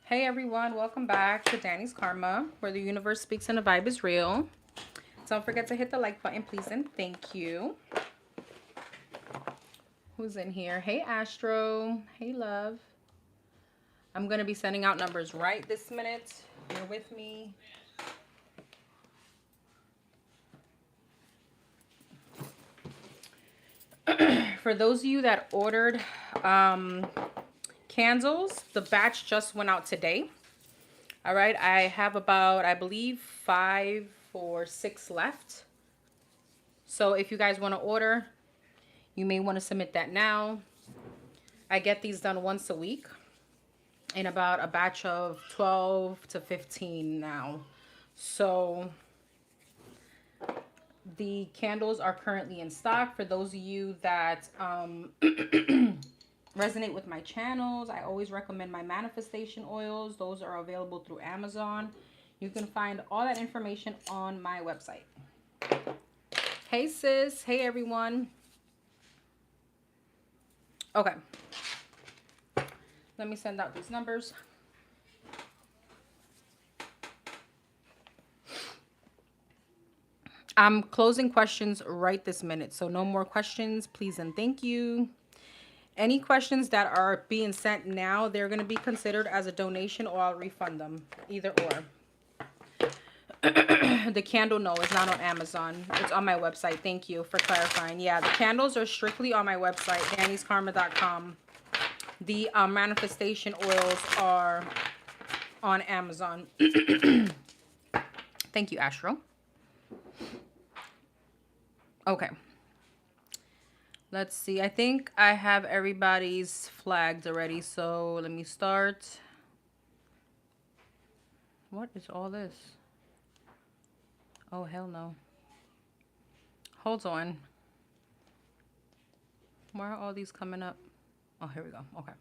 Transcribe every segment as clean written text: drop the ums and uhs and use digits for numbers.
Hey everyone, welcome back to Danny's Karma, where the universe speaks and the vibe is real. Don't forget to hit the like button, please, and thank you. Who's in here? Hey Astro. Hey love. I'm going to be sending out numbers right this minute. You're with me. For those of you that ordered candles, the batch just went out today. All right, I have about, I believe, 5 or 6 left. So if you guys want to order, you may want to submit that now. I get these done once a week in about a batch of 12 to 15 now. So the candles are currently in stock. For those of you that resonate with my channels, I always recommend my manifestation oils. Those are available through Amazon. You can find all that information on my website. Hey sis. Hey everyone. Okay. Let me send out these numbers. I'm closing questions right this minute, so no more questions, please and thank you. Any questions that are being sent now, they're going to be considered as a donation or I'll refund them, either or. The candle, no, it's not on Amazon. It's on my website. Thank you for clarifying. Yeah, the candles are strictly on my website, dannyskarma.com. The manifestation oils are on Amazon. Thank you, Astro. Okay. Let's see. I think I have everybody's flagged already. So let me start. What is all this? Oh, hell no. Hold on. Why are all these coming up? Oh, here we go. Okay.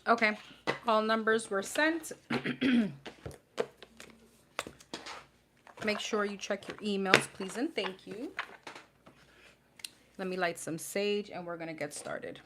Okay. All numbers were sent. Make sure you check your emails, please and thank you. Let me light some sage and we're going to get started.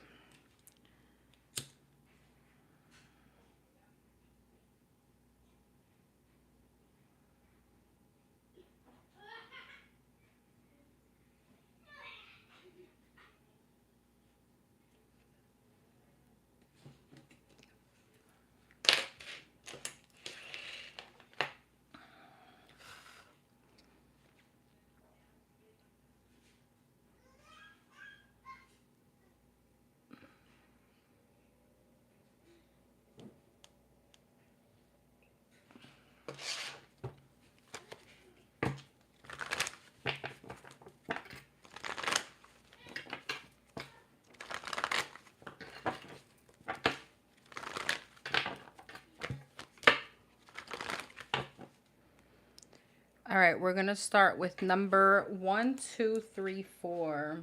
All right, we're going to start with number 1, 2, 3, 4.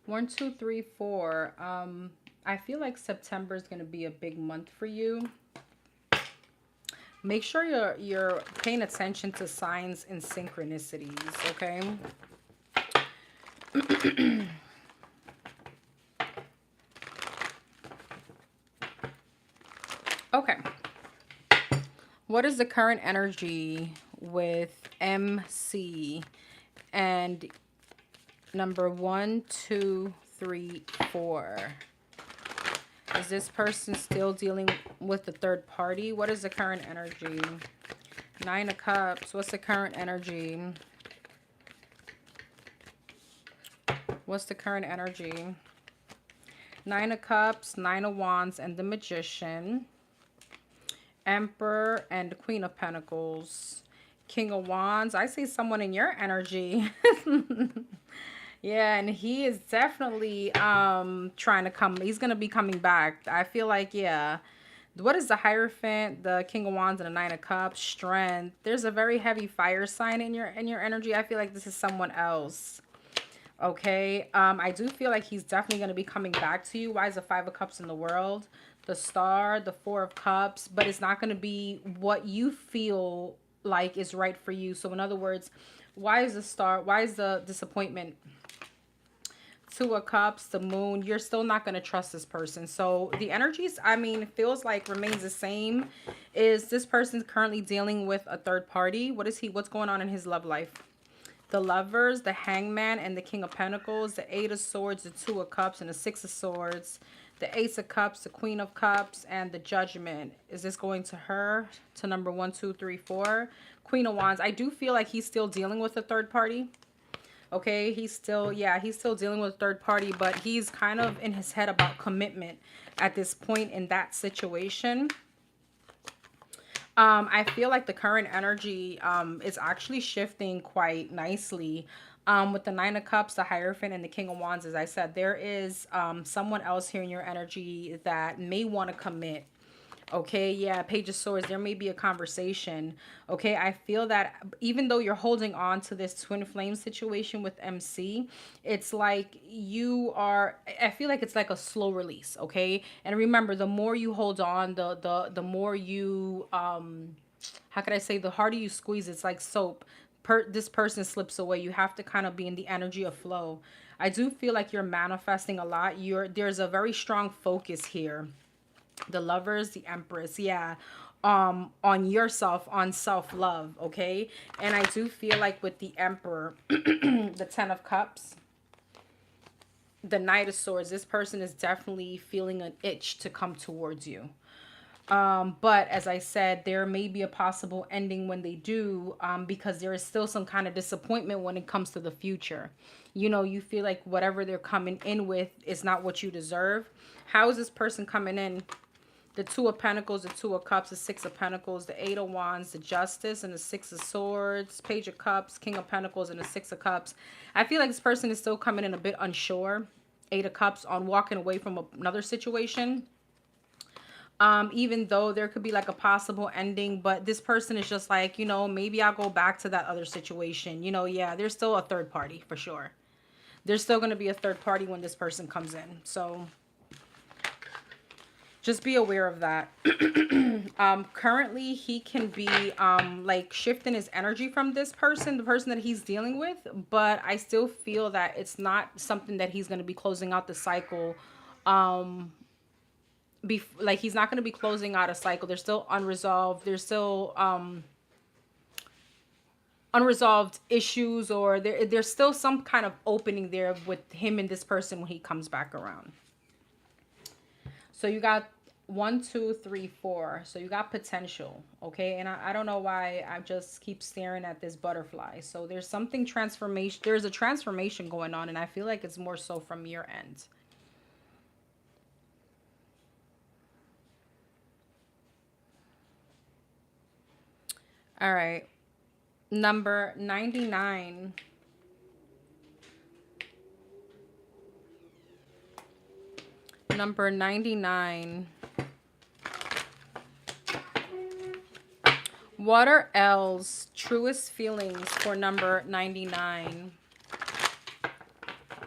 1, 2, 3, 4. I feel like September is going to be a big month for you. Make sure you're paying attention to signs and synchronicities, okay? Okay. What is the current energy with MC and number 1, 2, 3, 4? Is this person still dealing with the third party? What is the current energy? 9 of Cups. What's the current energy? What's the current energy? 9 of Cups, 9 of Wands, and the Magician. Emperor and Queen of Pentacles. King of Wands. I see someone in your energy. Yeah, and he is definitely trying to come. He's going to be coming back. I feel like, yeah. What is the Hierophant, the King of Wands, and the Nine of Cups? Strength. There's a very heavy fire sign in your energy. I feel like this is someone else. Okay. I do feel like he's definitely going to be coming back to you. Why is the Five of Cups in the world? The Star, the Four of Cups, but it's not going to be what you feel like is right for you. So in other words, why is the Star? Why is the disappointment? 2 of Cups, the Moon. You're still not going to trust this person. So the energies, I mean, feels like remains the same. Is this person currently dealing with a third party? What's going on in his love life? The Lovers, the Hangman, and the King of Pentacles, the 8 of Swords, the 2 of Cups, and the 6 of Swords, the Ace of Cups, the Queen of Cups, and the Judgment. Is this going to her? To number 1, 2, 3, 4. Queen of Wands. I do feel like he's still dealing with a third party. Okay, he's still dealing with a third party, but he's kind of in his head about commitment at this point in that situation. I feel like the current energy is actually shifting quite nicely. With the 9 of Cups, the Hierophant, and the King of Wands, as I said, there is someone else here in your energy that may want to commit. Okay, yeah, Page of Swords, there may be a conversation. Okay, I feel that even though you're holding on to this twin flame situation with MC, it's like I feel like it's like a slow release, okay? And remember, the more you hold on, the more you how could I say, the harder you squeeze, it's like soap. This person slips away. You have to kind of be in the energy of flow. I do feel like you're manifesting a lot. There's a very strong focus here. The Lovers, the Empress, yeah, on yourself, on self-love, okay? And I do feel like with the Emperor, the 10 of Cups, the Knight of Swords, this person is definitely feeling an itch to come towards you. But as I said, there may be a possible ending when they do, because there is still some kind of disappointment when it comes to the future. You know, you feel like whatever they're coming in with is not what you deserve. How is this person coming in? The 2 of Pentacles, the 2 of Cups, the 6 of Pentacles, the 8 of Wands, the Justice, and the 6 of Swords, Page of Cups, King of Pentacles, and the 6 of Cups. I feel like this person is still coming in a bit unsure. 8 of Cups on walking away from another situation. Even though there could be like a possible ending, but this person is just like, you know, maybe I'll go back to that other situation. You know, yeah, there's still a third party for sure. There's still going to be a third party when this person comes in. So just be aware of that. Currently, he can be like shifting his energy from this person, the person that he's dealing with. But I still feel that it's not something that he's going to be closing out the cycle. Like he's not going to be closing out a cycle. They're still unresolved. There's still unresolved issues, or there's still some kind of opening there with him and this person when he comes back around. So you got 1, 2, 3, 4. So you got potential, okay? And I don't know why I just keep staring at this butterfly. So there's something transformation. There's a transformation going on, and I feel like it's more so from your end. All right. Number 99. Number 99. What are L's truest feelings for number 99?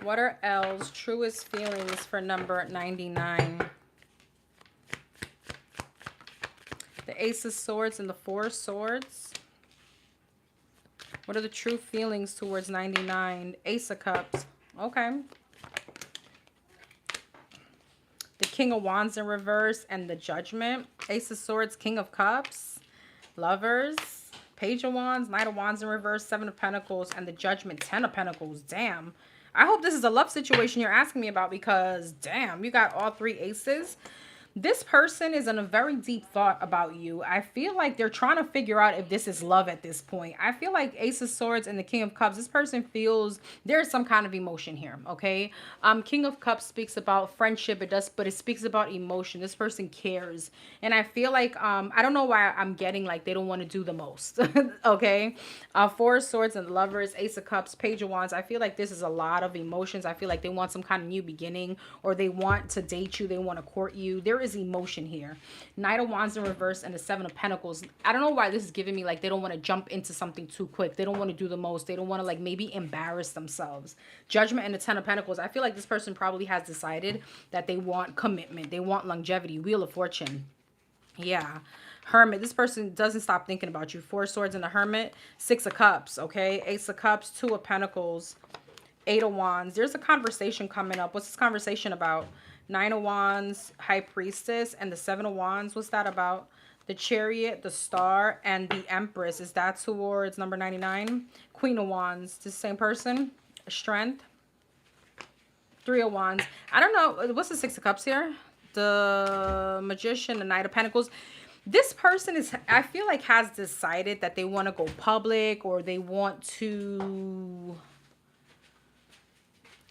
What are L's truest feelings for number 99? The Ace of Swords and the Four of Swords. What are the true feelings towards 99? Ace of Cups. Okay. The King of Wands in reverse and the Judgment. Ace of Swords, King of Cups. Lovers. Page of Wands, Knight of Wands in reverse, Seven of Pentacles, and the Judgment, Ten of Pentacles. Damn. I hope this is a love situation you're asking me about because, damn, you got all three aces. This person is in a very deep thought about you. I feel like they're trying to figure out if this is love at this point. I feel like Ace of Swords and the King of Cups, this person feels there's some kind of emotion here, okay? King of Cups speaks about friendship, but it speaks about emotion. This person cares. And I feel like, I don't know why I'm getting like they don't want to do the most, okay? Four of Swords and Lovers, Ace of Cups, Page of Wands. I feel like this is a lot of emotions. I feel like they want some kind of new beginning, or they want to date you. They want to court you. There is emotion here. Knight of Wands in reverse and the Seven of Pentacles. I don't know why this is giving me like they don't want to jump into something too quick. They don't want to do the most. They don't want to like maybe embarrass themselves. Judgment and the Ten of Pentacles. I feel like this person probably has decided that they want commitment. They want longevity. Wheel of Fortune. Yeah. Hermit. This person doesn't stop thinking about you. Four of Swords and the Hermit. Six of Cups. Okay. Ace of Cups. Two of Pentacles. Eight of Wands. There's a conversation coming up. What's this conversation about? Nine of Wands, High Priestess, and the Seven of Wands. What's that about? The Chariot, the Star, and the Empress. Is that towards number 99? Queen of Wands. The same person. Strength. Three of Wands. I don't know. What's the Six of Cups here? The Magician, the Knight of Pentacles. This person is, I feel like, has decided that they want to go public, or they want to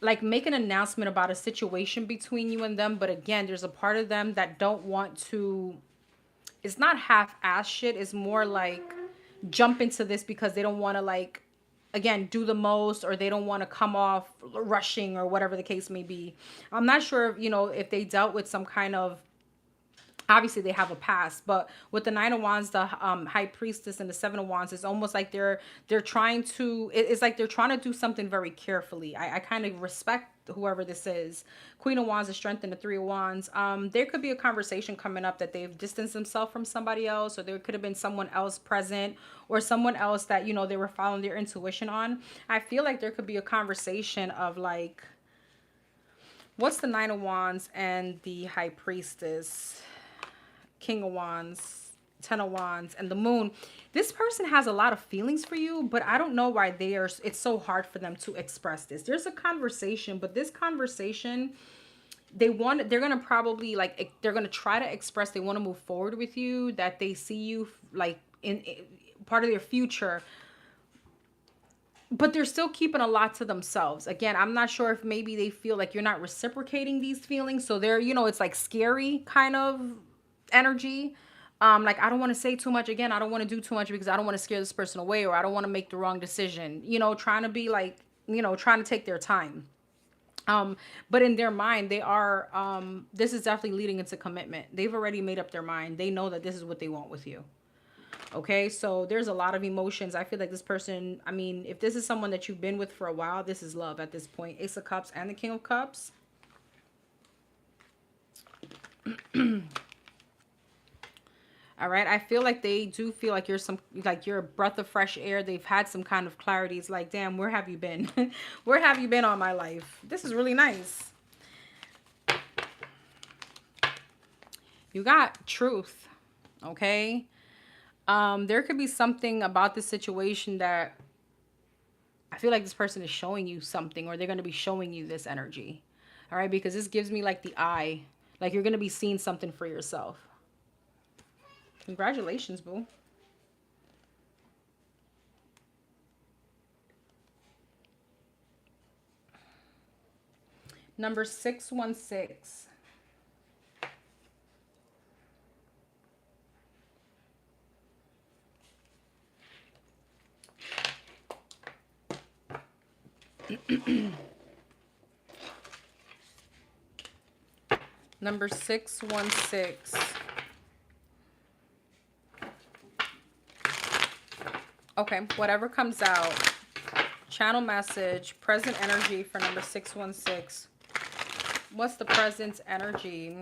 like make an announcement about a situation between you and them. But again, there's a part of them that don't want to, it's not half-ass shit. It's more like jump into this because they don't want to like, again, do the most, or they don't want to come off rushing or whatever the case may be. I'm not sure, you know, if they dealt with some kind of, obviously they have a past, but with the Nine of Wands, the High Priestess, and the Seven of Wands, it's almost like they're trying to, it's like they're trying to do something very carefully. I kind of respect whoever this is. Queen of Wands, the Strength, and the Three of Wands. There could be a conversation coming up that they've distanced themselves from somebody else, or there could have been someone else present, or someone else that, you know, they were following their intuition on. I feel like there could be a conversation of like, what's the Nine of Wands and the High Priestess? King of Wands, Ten of Wands, and the Moon. This person has a lot of feelings for you, but I don't know why it's so hard for them to express this. There's a conversation, but this conversation, they're going to probably like, they're going to try to express they want to move forward with you, that they see you like in part of their future, but they're still keeping a lot to themselves. Again, I'm not sure if maybe they feel like you're not reciprocating these feelings. So they're, you know, it's like scary kind of energy. Like, I don't want to say too much. Again, I don't want to do too much because I don't want to scare this person away, or I don't want to make the wrong decision, you know, trying to be like, you know, trying to take their time. But in their mind, they are, this is definitely leading into commitment. They've already made up their mind. They know that this is what they want with you. Okay, so there's a lot of emotions. I feel like this person, I mean, if this is someone that you've been with for a while, this is love at this point. Ace of Cups and the King of Cups. All right, I feel like they do feel like you're a breath of fresh air. They've had some kind of clarity. It's like, damn, where have you been? Where have you been all my life? This is really nice. You got truth, okay? There could be something about this situation that I feel like this person is showing you something, or they're going to be showing you this energy. All right, because this gives me like the eye. Like you're going to be seeing something for yourself. Congratulations, boo. Number 616. Number 616. Okay, whatever comes out. Channel message, present energy for number 616. What's the present energy?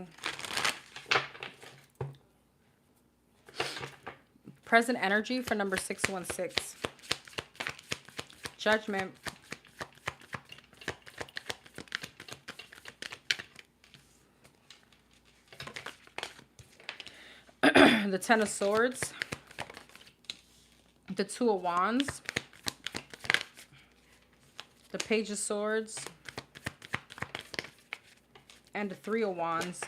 Present energy for number 616. Judgment. The Ten of Swords. The Two of Wands. The Page of Swords. And the Three of Wands.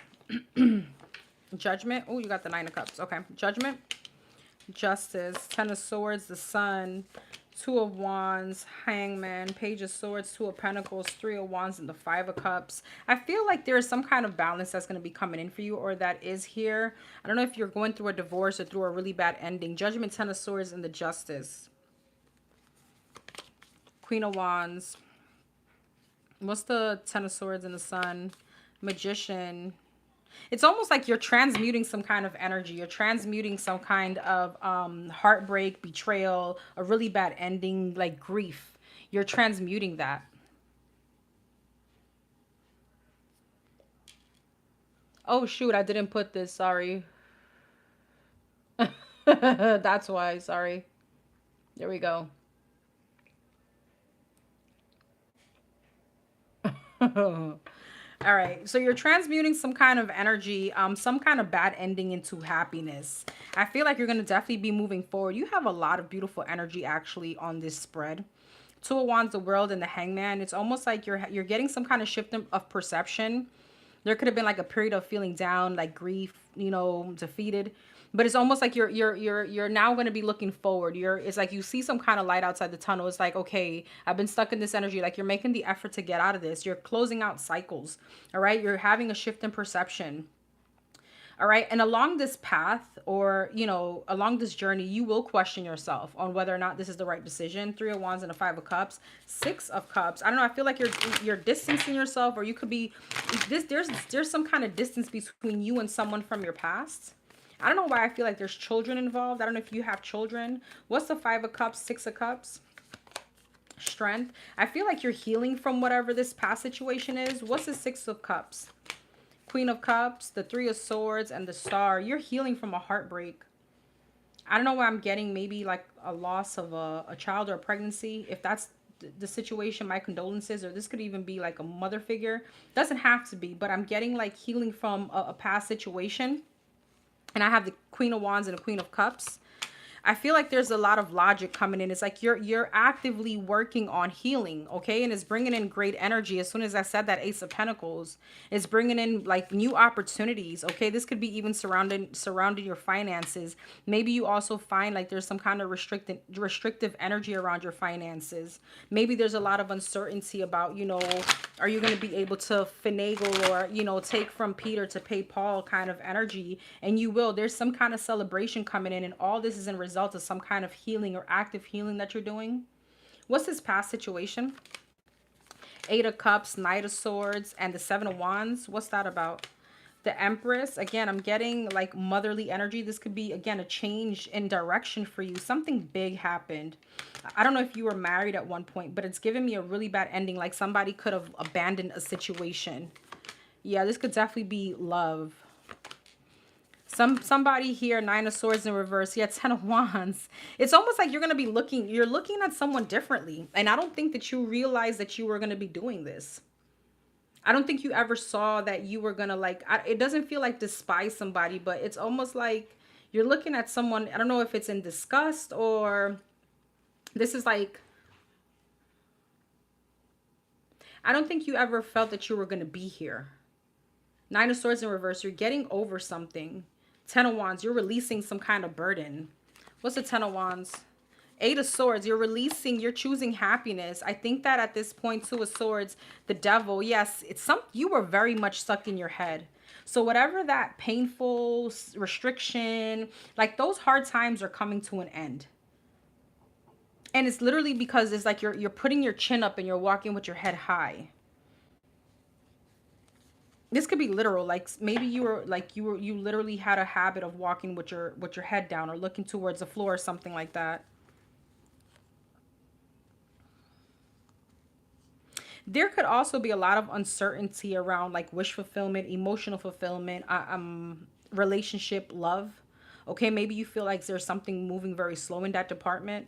Judgment. Oh, you got the Nine of Cups. Okay. Judgment. Justice. Ten of Swords. The Sun. Two of Wands, Hangman, Page of Swords, Two of Pentacles, Three of Wands, and the Five of Cups. I feel like there is some kind of balance that's going to be coming in for you, or that is here. I don't know if you're going through a divorce or through a really bad ending. Judgment, Ten of Swords, and the Justice. Queen of Wands. What's the Ten of Swords and the Sun? Magician. It's almost like you're transmuting some kind of energy. You're transmuting some kind of heartbreak, betrayal, a really bad ending, like grief. You're transmuting that. Oh, shoot. I didn't put this. Sorry. That's why. Sorry. There we go. All right, so you're transmuting some kind of energy, some kind of bad ending into happiness. I feel like you're going to definitely be moving forward. You have a lot of beautiful energy actually on this spread. Two of Wands, the World, and the Hangman. It's almost like you're getting some kind of shift of perception. There could have been like a period of feeling down, like grief, you know, defeated. But it's almost like you're now going to be looking forward. It's like you see some kind of light outside the tunnel. It's like, okay, I've been stuck in this energy. Like you're making the effort to get out of this. You're closing out cycles. All right. You're having a shift in perception. All right. And along this path, or, you know, along this journey, you will question yourself on whether or not this is the right decision. Three of Wands and a Five of Cups. Six of Cups. I don't know. I feel like you're distancing yourself, or you could be there's some kind of distance between you and someone from your past. I don't know why I feel like there's children involved. I don't know if you have children. What's the Five of Cups, Six of Cups? Strength. I feel like you're healing from whatever this past situation is. What's the Six of Cups? Queen of Cups, the Three of Swords, and the Star. You're healing from a heartbreak. I don't know why I'm getting maybe like a loss of a child or a pregnancy. If that's the situation, my condolences. Or this could even be like a mother figure. Doesn't have to be, but I'm getting like healing from a past situation. And I have the Queen of Wands and the Queen of Cups. I feel like there's a lot of logic coming in. It's like you're actively working on healing, okay? And it's bringing in great energy. As soon as I said that, Ace of Pentacles, it's bringing in like new opportunities, okay? This could be even surrounding your finances. Maybe you also find like there's some kind of restrictive energy around your finances. Maybe there's a lot of uncertainty about, you know, are you going to be able to finagle or, you know, take from Peter to pay Paul kind of energy? And you will. There's some kind of celebration coming in, and all this is in result of some kind of healing or active healing that you're doing. What's this past situation? Eight of Cups, Knight of Swords, and the Seven of Wands. What's that about? The Empress. Again, I'm getting like motherly energy. This could be, again, a change in direction for you. Something big happened. I don't know if you were married at one point, but it's given me a really bad ending. Like somebody could have abandoned a situation. Yeah, this could definitely be love. Somebody here, Nine of Swords in reverse. Yeah, Ten of Wands. It's almost like you're going to be you're looking at someone differently. And I don't think that you realized that you were going to be doing this. I don't think you ever saw that you were going to like, it doesn't feel like despise somebody, but it's almost like you're looking at someone. I don't know if it's in disgust, or this is like, I don't think you ever felt that you were going to be here. Nine of Swords in reverse. You're getting over something. Ten of Wands. You're releasing some kind of burden. What's the Ten of Wands? Eight of Swords. You're releasing. You're choosing happiness. I think that at this point, Two of Swords, the Devil. Yes, you were very much stuck in your head. So whatever that painful restriction, like those hard times are coming to an end. And it's literally because it's like you're putting your chin up and you're walking with your head high. This could be literal. Like maybe you literally had a habit of walking with your head down or looking towards the floor or something like that. There could also be a lot of uncertainty around like wish fulfillment, emotional fulfillment, relationship, love. Okay, maybe you feel like there's something moving very slow in that department.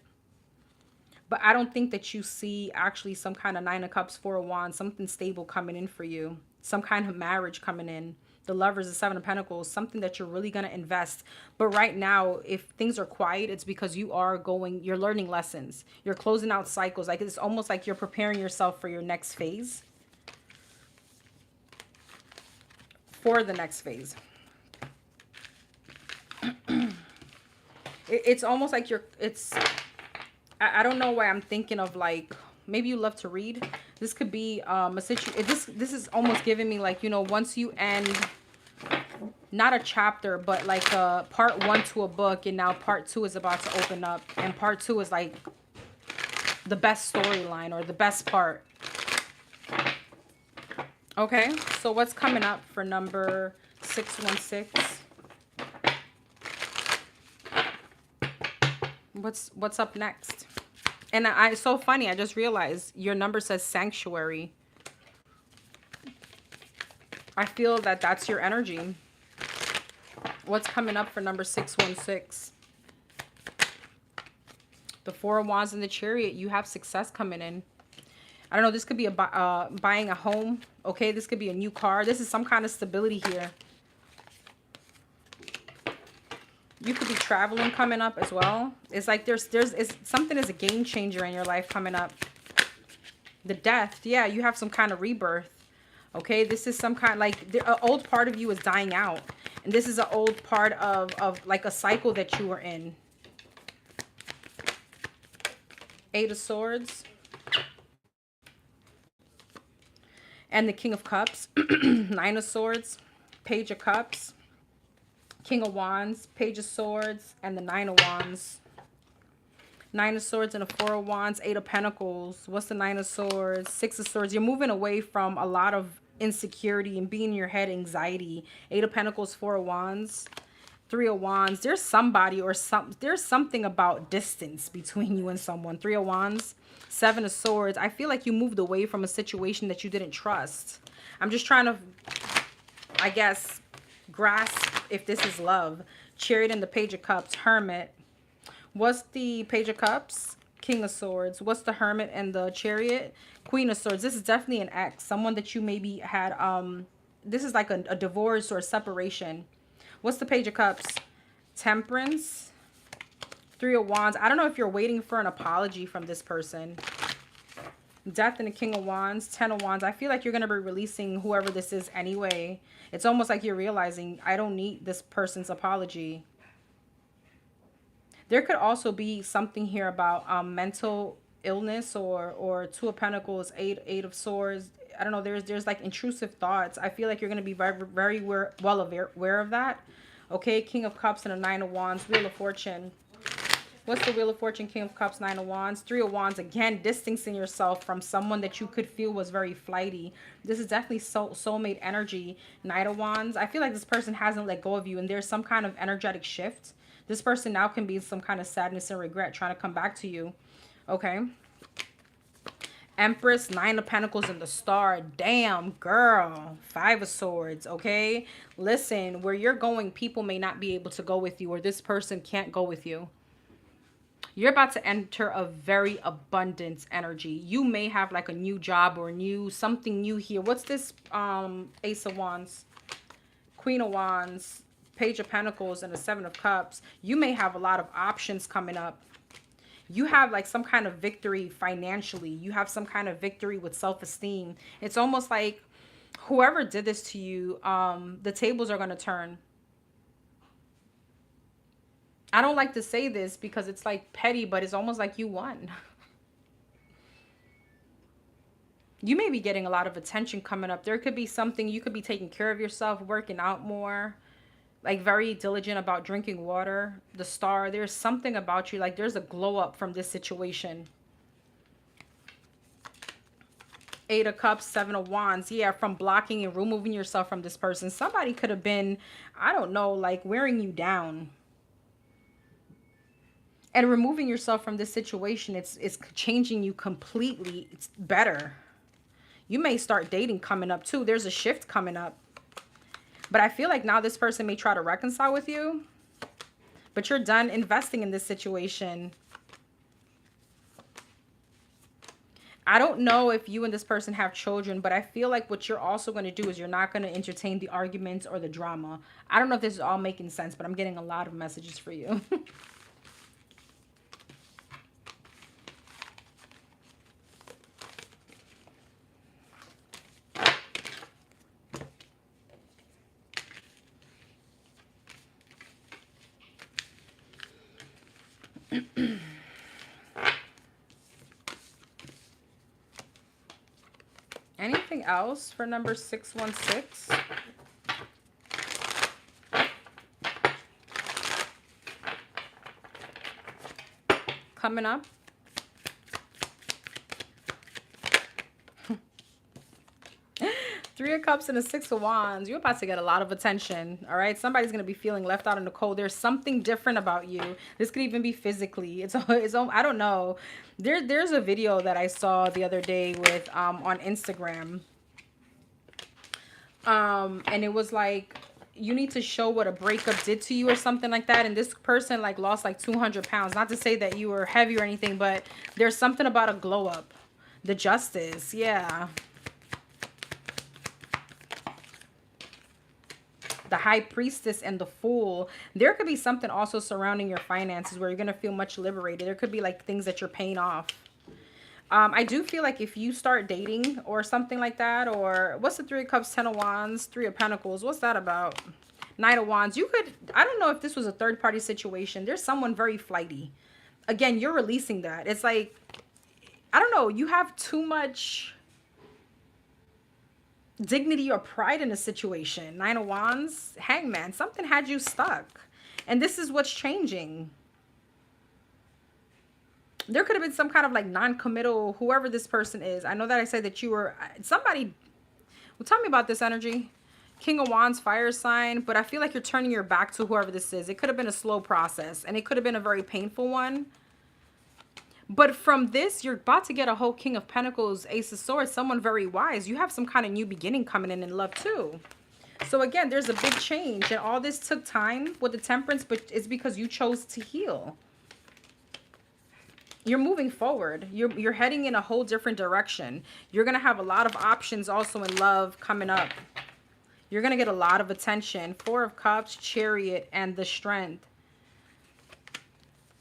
But I don't think that you see actually some kind of Nine of Cups, Four of Wands, something stable coming in for you, some kind of marriage coming in. The Lovers, the Seven of Pentacles, something that you're really going to invest. But right now, if things are quiet, it's because you're learning lessons. You're closing out cycles. Like it's almost like you're preparing yourself for your next phase. For the next phase. It's almost like I don't know why I'm thinking of like, maybe you love to read. This could be a situation. This is almost giving me like, you know, once you end, not a chapter, but like part one to a book, and now part two is about to open up, and part two is like the best storyline or the best part. Okay, so what's coming up for number 616? What's up next? And it's so funny, I just realized your number says sanctuary. I feel that that's your energy. What's coming up for number 616? The Four of Wands and the Chariot. You have success coming in. I don't know, this could be buying a home. Okay, this could be a new car. This is some kind of stability here. You could be traveling coming up as well. It's like something is a game changer in your life coming up. The Death. Yeah, you have some kind of rebirth. Okay, this is some kind, like an old part of you is dying out. And this is an old part of like a cycle that you were in. Eight of Swords. And the King of Cups. Nine of Swords. Page of Cups. King of Wands, Page of Swords, and the Nine of Wands. Nine of Swords and a Four of Wands, Eight of Pentacles. What's the Nine of Swords? Six of Swords. You're moving away from a lot of insecurity and being in your head, anxiety. Eight of Pentacles, Four of Wands, Three of Wands. There's somebody or there's something about distance between you and someone. Three of Wands, Seven of Swords. I feel like you moved away from a situation that you didn't trust. I'm just trying to, I guess, grasp if this is love. Chariot and the Page of Cups, Hermit. What's the Page of Cups? King of Swords. What's the Hermit and the Chariot? Queen of Swords. This is definitely an ex. Someone that you maybe had, this is like a divorce or a separation. What's the Page of Cups? Temperance. Three of Wands. I don't know if you're waiting for an apology from this person. Death and the King of Wands, Ten of Wands. I feel like you're going to be releasing whoever this is anyway. It's almost like you're realizing, I don't need this person's apology. There could also be something here about mental illness or Two of Pentacles, Eight of Swords. I don't know, there's like intrusive thoughts. I feel like you're going to be very well aware of that. Okay, King of Cups and a Nine of Wands, Wheel of Fortune. What's the Wheel of Fortune, King of Cups, Nine of Wands? Three of Wands. Again, distancing yourself from someone that you could feel was very flighty. This is definitely soulmate energy. Knight of Wands. I feel like this person hasn't let go of you, and there's some kind of energetic shift. This person now can be in some kind of sadness and regret trying to come back to you. Okay. Empress, Nine of Pentacles, and the Star. Damn, girl. Five of Swords, okay? Listen, where you're going, people may not be able to go with you, or this person can't go with you. You're about to enter a very abundant energy. You may have like a new job or something new here. What's this? Ace of Wands, Queen of Wands, Page of Pentacles, and the Seven of Cups. You may have a lot of options coming up. You have like some kind of victory financially. You have some kind of victory with self-esteem. It's almost like whoever did this to you, the tables are going to turn. I don't like to say this because it's like petty, but it's almost like you won. You may be getting a lot of attention coming up. There could be something, you could be taking care of yourself, working out more, like very diligent about drinking water. The Star, there's something about you, like there's a glow up from this situation. Eight of Cups, Seven of Wands. Yeah, from blocking and removing yourself from this person. Somebody could have been, I don't know, like wearing you down. And removing yourself from this situation, it's changing you completely. It's better. You may start dating coming up too. There's a shift coming up. But I feel like now this person may try to reconcile with you. But you're done investing in this situation. I don't know if you and this person have children, but I feel like what you're also going to do is you're not going to entertain the arguments or the drama. I don't know if this is all making sense, but I'm getting a lot of messages for you. Anything else for number 616? Coming up. Three of Cups and a Six of Wands. You're about to get a lot of attention, all right? Somebody's going to be feeling left out in the cold. There's something different about you. This could even be physically. It's I don't know. There's a video that I saw the other day with on Instagram. And it was like, you need to show what a breakup did to you or something like that. And this person like lost like 200 pounds. Not to say that you were heavy or anything, but there's something about a glow up. The Justice, yeah. The High Priestess and the Fool. There could be something also surrounding your finances where you're going to feel much liberated. There could be like things that you're paying off. I do feel like if you start dating or something like that, or what's the Three of Cups, Ten of Wands, Three of Pentacles? What's that about? Knight of Wands. You could, I don't know if this was a third party situation. There's someone very flighty. Again, you're releasing that. It's like, I don't know. You have too much dignity or pride in a situation. Nine of Wands, Hangman. Something had you stuck. And this is what's changing. There could have been some kind of like non-committal, whoever this person is. I know that I said that you were somebody. Well, tell me about this energy. King of Wands, fire sign. But I feel like you're turning your back to whoever this is. It could have been a slow process. And it could have been a very painful one. But from this, you're about to get a whole King of Pentacles, Ace of Swords, someone very wise. You have some kind of new beginning coming in love too. So again, there's a big change. And all this took time with the Temperance, but it's because you chose to heal. You're moving forward. You're heading in a whole different direction. You're going to have a lot of options also in love coming up. You're going to get a lot of attention. Four of Cups, Chariot, and the Strength.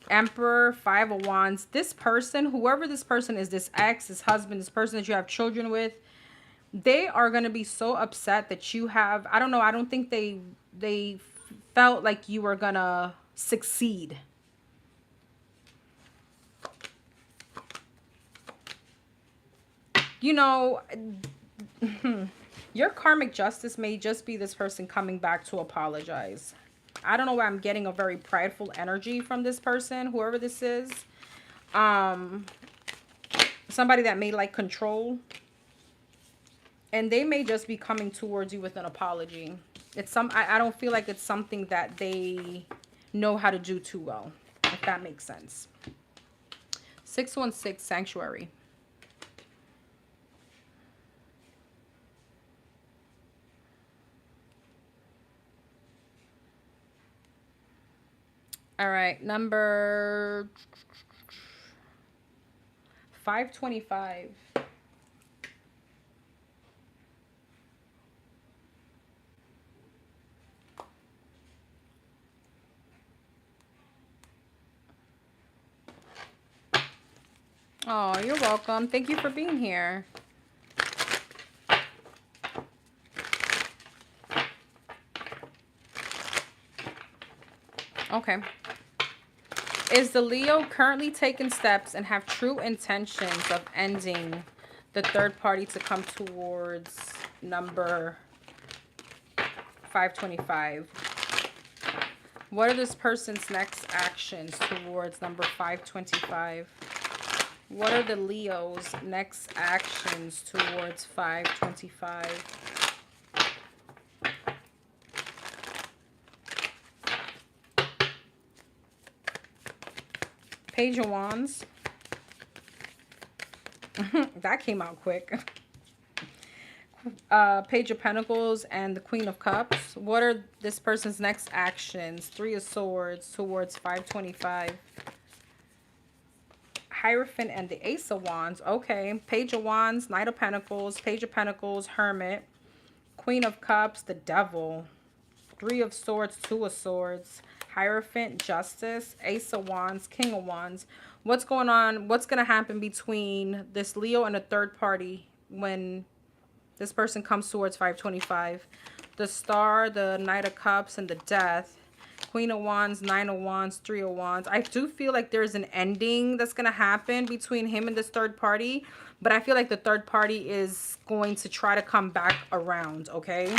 Emperor, Five of Wands. This person, whoever this person is, this ex, this husband, this person that you have children with, they are going to be so upset that you have, I don't know, I don't think they felt like you were going to succeed. You know, your karmic justice may just be this person coming back to apologize. I don't know why I'm getting a very prideful energy from this person, whoever this is. Somebody that may like control. And they may just be coming towards you with an apology. It's I don't feel like it's something that they know how to do too well, if that makes sense. 616, Sanctuary. All right, number 525. Oh, you're welcome. Thank you for being here. Okay. Is the Leo currently taking steps and have true intentions of ending the third party to come towards number 525? What are this person's next actions towards number 525? What are the Leo's next actions towards 525? Page of Wands. That came out quick. Page of Pentacles and the Queen of Cups. What are this person's next actions? Three of Swords towards 525. Hierophant and the Ace of Wands. Okay. Page of Wands, Knight of Pentacles, Page of Pentacles, Hermit, Queen of Cups, the Devil, Three of Swords, Two of Swords, Hierophant, Justice, Ace of Wands, King of Wands. What's going on? What's going to happen between this Leo and a third party when this person comes towards 525? The Star, the Knight of Cups, and the Death. Queen of Wands, Nine of Wands, Three of Wands. I do feel like there's an ending that's going to happen between him and this third party. But I feel like the third party is going to try to come back around, okay?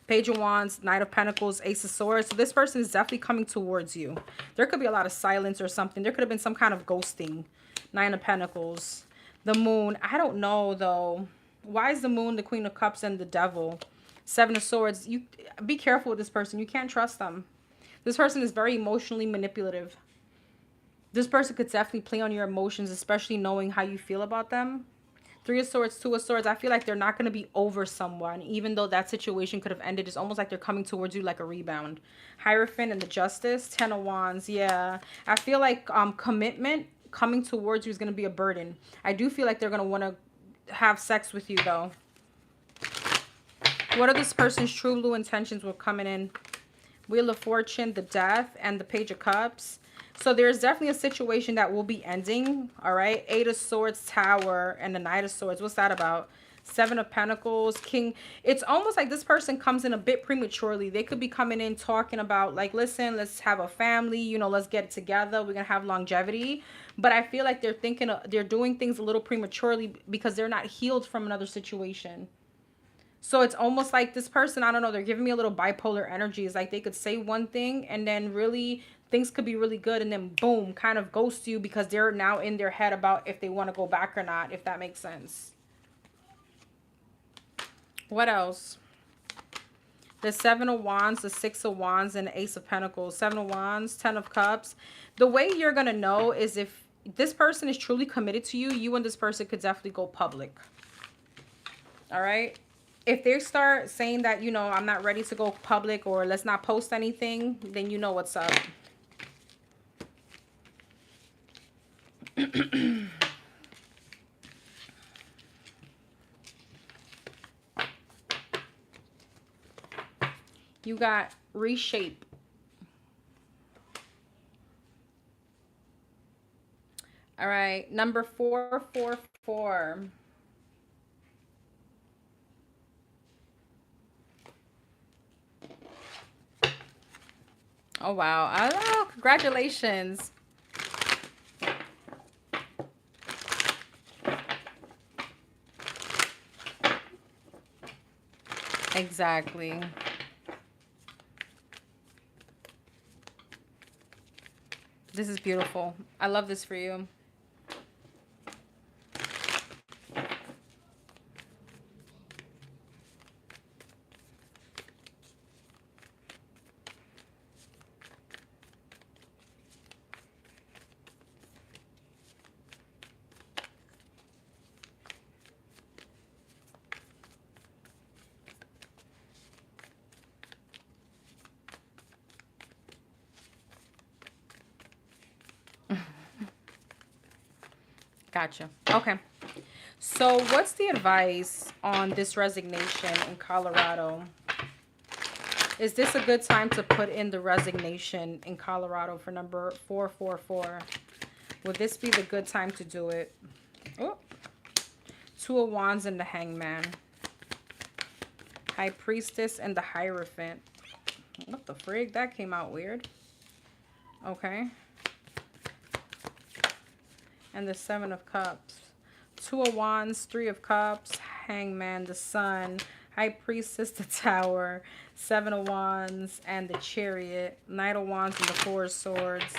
Page of Wands, Knight of Pentacles, Ace of Swords. So this person is definitely coming towards you. There could be a lot of silence or something. There could have been some kind of ghosting. Nine of Pentacles. The Moon. I don't know, though. Why is the Moon, the Queen of Cups, and the Devil? Seven of Swords. You be careful with this person. You can't trust them. This person is very emotionally manipulative. This person could definitely play on your emotions, especially knowing how you feel about them. Three of Swords, Two of Swords. I feel like they're not going to be over someone, even though that situation could have ended. It's almost like they're coming towards you like a rebound. Hierophant and the Justice. Ten of Wands. Yeah. I feel like commitment coming towards you is going to be a burden. I do feel like they're going to want to have sex with you, though. What are this person's true blue intentions with coming in? Wheel of Fortune, the Death, and the Page of Cups. So there's definitely a situation that will be ending, all right? Eight of Swords, Tower, and the Knight of Swords. What's that about? Seven of Pentacles, King. It's almost like this person comes in a bit prematurely. They could be coming in talking about, like, listen, let's have a family. You know, let's get it together. We're going to have longevity. But I feel like they're doing things a little prematurely because they're not healed from another situation. So it's almost like this person, I don't know, they're giving me a little bipolar energy. It's like they could say one thing and then really things could be really good and then boom, kind of ghost you because they're now in their head about if they want to go back or not, if that makes sense. What else? The Seven of Wands, the Six of Wands, and the Ace of Pentacles. Seven of Wands, Ten of Cups. The way you're going to know is if this person is truly committed to you, you and this person could definitely go public. All right? If they start saying that, you know, I'm not ready to go public or let's not post anything, then you know what's up. You got reshape. All right, number 444. Oh, wow. Oh, congratulations. Exactly. This is beautiful. I love this for you. Gotcha. Okay. So what's the advice on this resignation in Colorado? Is this a good time to put in the resignation in Colorado for number 444? Would this be the good time to do it? Oh, Two of Wands and the Hangman. High Priestess and the Hierophant. What the frig? That came out weird. Okay. And the Seven of Cups. Two of Wands, Three of Cups, Hangman, the Sun, High Priestess, the Tower, Seven of Wands, and the Chariot, Knight of Wands, and the Four of Swords.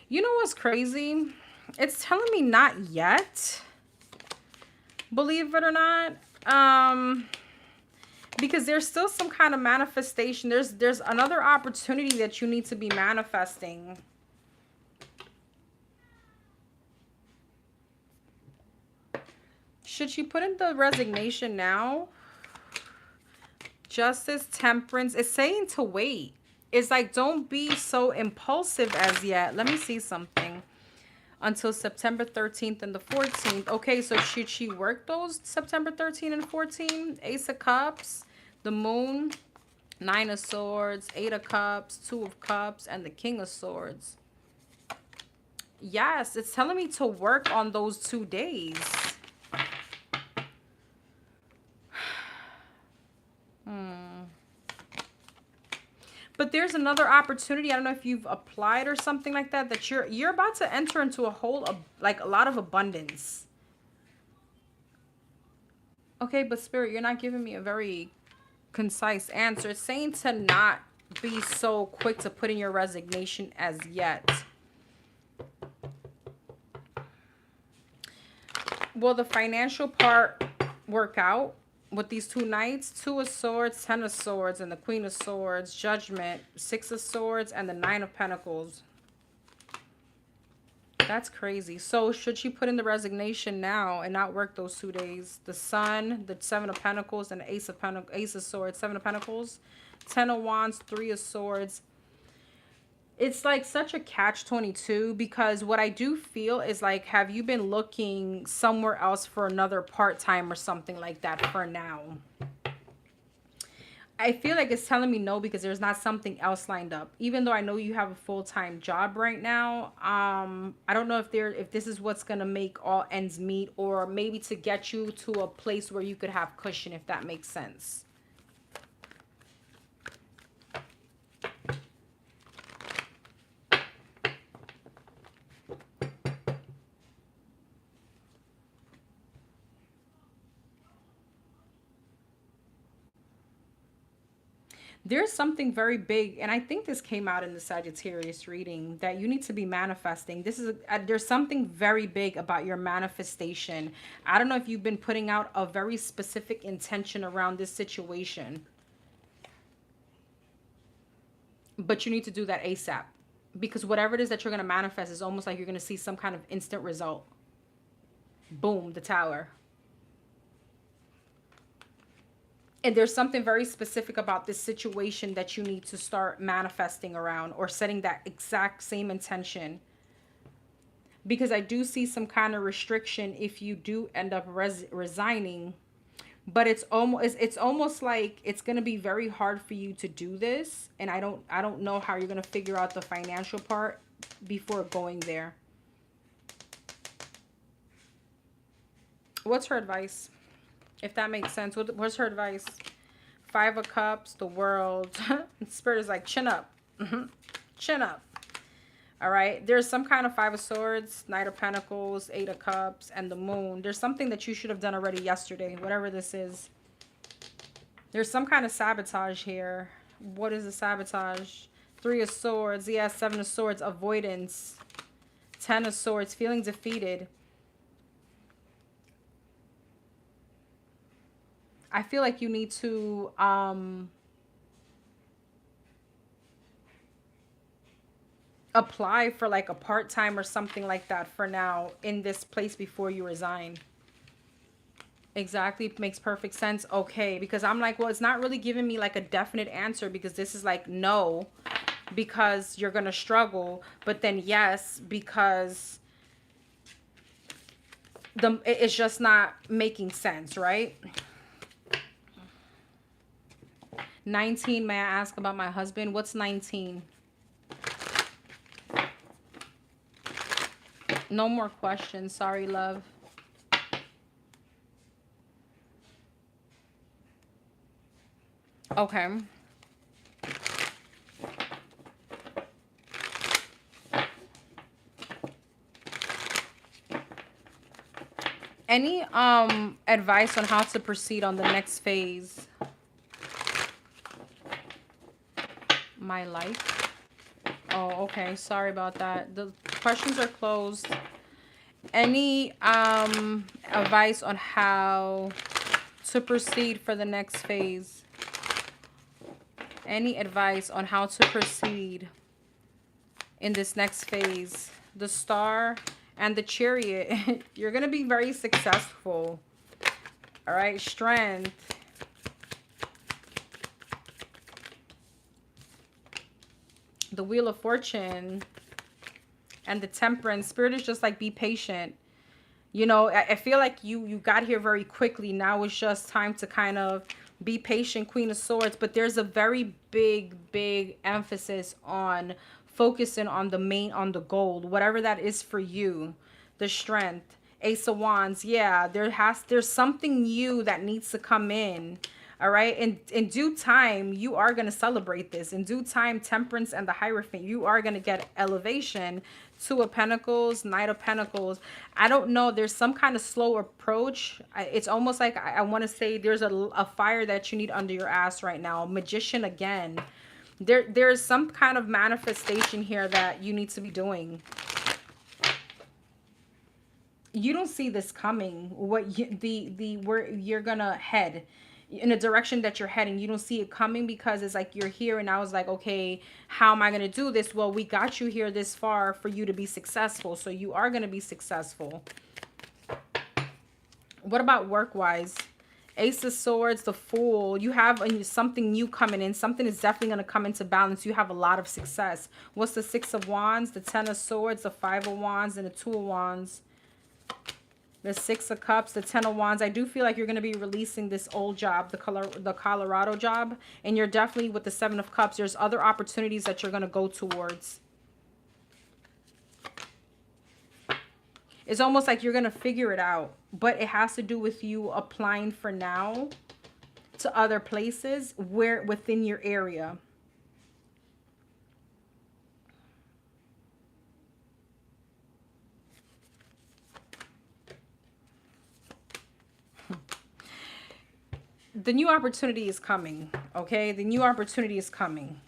You know what's crazy? It's telling me not yet. Believe it or not. Because there's still some kind of manifestation. There's another opportunity that you need to be manifesting. Should she put in the resignation now? Justice, temperance. It's saying to wait. It's like, don't be so impulsive as yet. Let me see something. Until September 13th and the 14th. Okay, so should she work those September 13th and 14th? Ace of Cups, the Moon, Nine of Swords, Eight of Cups, Two of Cups, and the King of Swords. Yes, it's telling me to work on those 2 days. But there's another opportunity. I don't know if you've applied or something like that, that you're about to enter into a whole, like a lot of abundance. Okay, but Spirit, you're not giving me a very concise answer. It's saying to not be so quick to put in your resignation as yet. Will the financial part work out with these 2 knights? 2 of Swords, 10 of Swords, and the Queen of Swords, Judgment, 6 of Swords, and the 9 of Pentacles. That's crazy. So should she put in the resignation now and not work those 2 days? The Sun, the 7 of Pentacles, and the Ace of Swords, 7 of Pentacles, 10 of Wands, 3 of Swords. It's like such a catch-22, because what I do feel is like, have you been looking somewhere else for another part-time or something like that for now? I feel like it's telling me no, because there's not something else lined up. Even though I know you have a full-time job right now, I don't know if this is what's going to make all ends meet, or maybe to get you to a place where you could have cushion, if that makes sense. There's something very big, and I think this came out in the Sagittarius reading, that you need to be manifesting. This is there's something very big about your manifestation. I don't know if you've been putting out a very specific intention around this situation, but you need to do that ASAP, because whatever it is that you're going to manifest is almost like you're going to see some kind of instant result. Boom, the Tower. And there's something very specific about this situation that you need to start manifesting around, or setting that exact same intention. Because I do see some kind of restriction if you do end up resigning. But it's almost like it's going to be very hard for you to do this. And I don't know how you're going to figure out the financial part before going there. What's her advice? If that makes sense. What's her advice? 5 of Cups, the World. Spirit is like, chin up. Chin up. All right. There's some kind of 5 of Swords, Knight of Pentacles, 8 of Cups, and the Moon. There's something that you should have done already yesterday, whatever this is. There's some kind of sabotage here. What is the sabotage? 3 of Swords. Yeah, 7 of Swords. Avoidance. 10 of Swords. Feeling defeated. I feel like you need to apply for like a part-time or something like that for now in this place before you resign. Exactly. Makes perfect sense. Okay, because I'm like, well, it's not really giving me like a definite answer, because this is like no, because you're gonna struggle, but then yes, because it's just not making sense, right? 19, may I ask about my husband? What's 19? No more questions. Sorry, love. Okay. Any advice on how to proceed on the next phase? My life. Oh, okay. Sorry about that. The questions are closed. Any advice on how to proceed for the next phase? Any advice on how to proceed in this next phase? The Star and the Chariot. You're going to be very successful. All right, strength. The Wheel of Fortune and the Temperance. Spirit is just like, be patient. You know, I feel like you got here very quickly. Now it's just time to kind of be patient, Queen of Swords. But there's a very big emphasis on focusing on the gold, whatever that is for you. The Strength. Ace of Wands. Yeah, there's something new that needs to come in. All right. In due time, you are going to celebrate this. In due time, Temperance and the Hierophant, you are going to get elevation. Two of Pentacles, Knight of Pentacles. I don't know. There's some kind of slow approach. It's almost like I want to say there's a fire that you need under your ass right now. Magician again. There's some kind of manifestation here that you need to be doing. You don't see this coming. Where you're gonna head in a direction that you're heading, you don't see it coming because it's like you're here and I was like, okay, how am I going to do this? Well, we got you here this far for you to be successful. So you are going to be successful. What about work-wise? Ace of Swords, the Fool. You have something new coming in. Something is definitely going to come into balance. You have a lot of success. What's the Six of Wands? The Ten of Swords, the Five of Wands, and the Two of Wands. The Six of Cups, the Ten of Wands. I do feel like you're going to be releasing this old job, the Colorado job. And you're definitely with the Seven of Cups. There's other opportunities that you're going to go towards. It's almost like you're going to figure it out. But it has to do with you applying for now to other places where within your area. The new opportunity is coming, okay? The new opportunity is coming.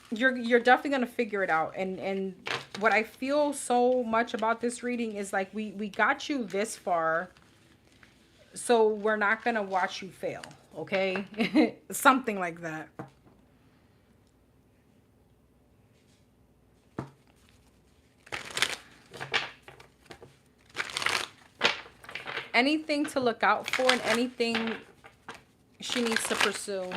You're definitely going to figure it out. And what I feel so much about this reading is like we got you this far, so we're not going to watch you fail, okay? Something like that. Anything to look out for and anything she needs to pursue.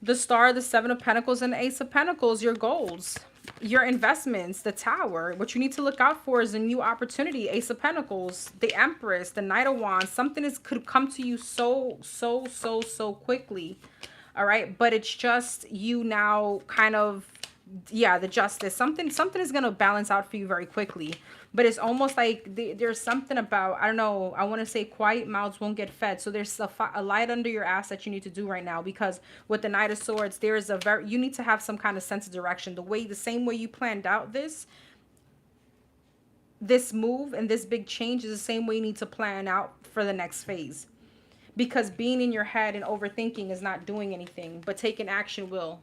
The Star, the Seven of Pentacles, and the Ace of Pentacles, your goals, your investments, the Tower. What you need to look out for is a new opportunity. Ace of Pentacles, the Empress, the Knight of Wands. Something could come to you so quickly. All right. But it's just you now kind of, yeah, the Justice. Something is going to balance out for you very quickly. But it's almost like there's something about, I don't know, I want to say quiet mouths won't get fed. So there's a light under your ass that you need to do right now. Because with the Knight of Swords, there's you need to have some kind of sense of direction. The same way you planned out this move and this big change is the same way you need to plan out for the next phase. Because being in your head and overthinking is not doing anything. But taking action will.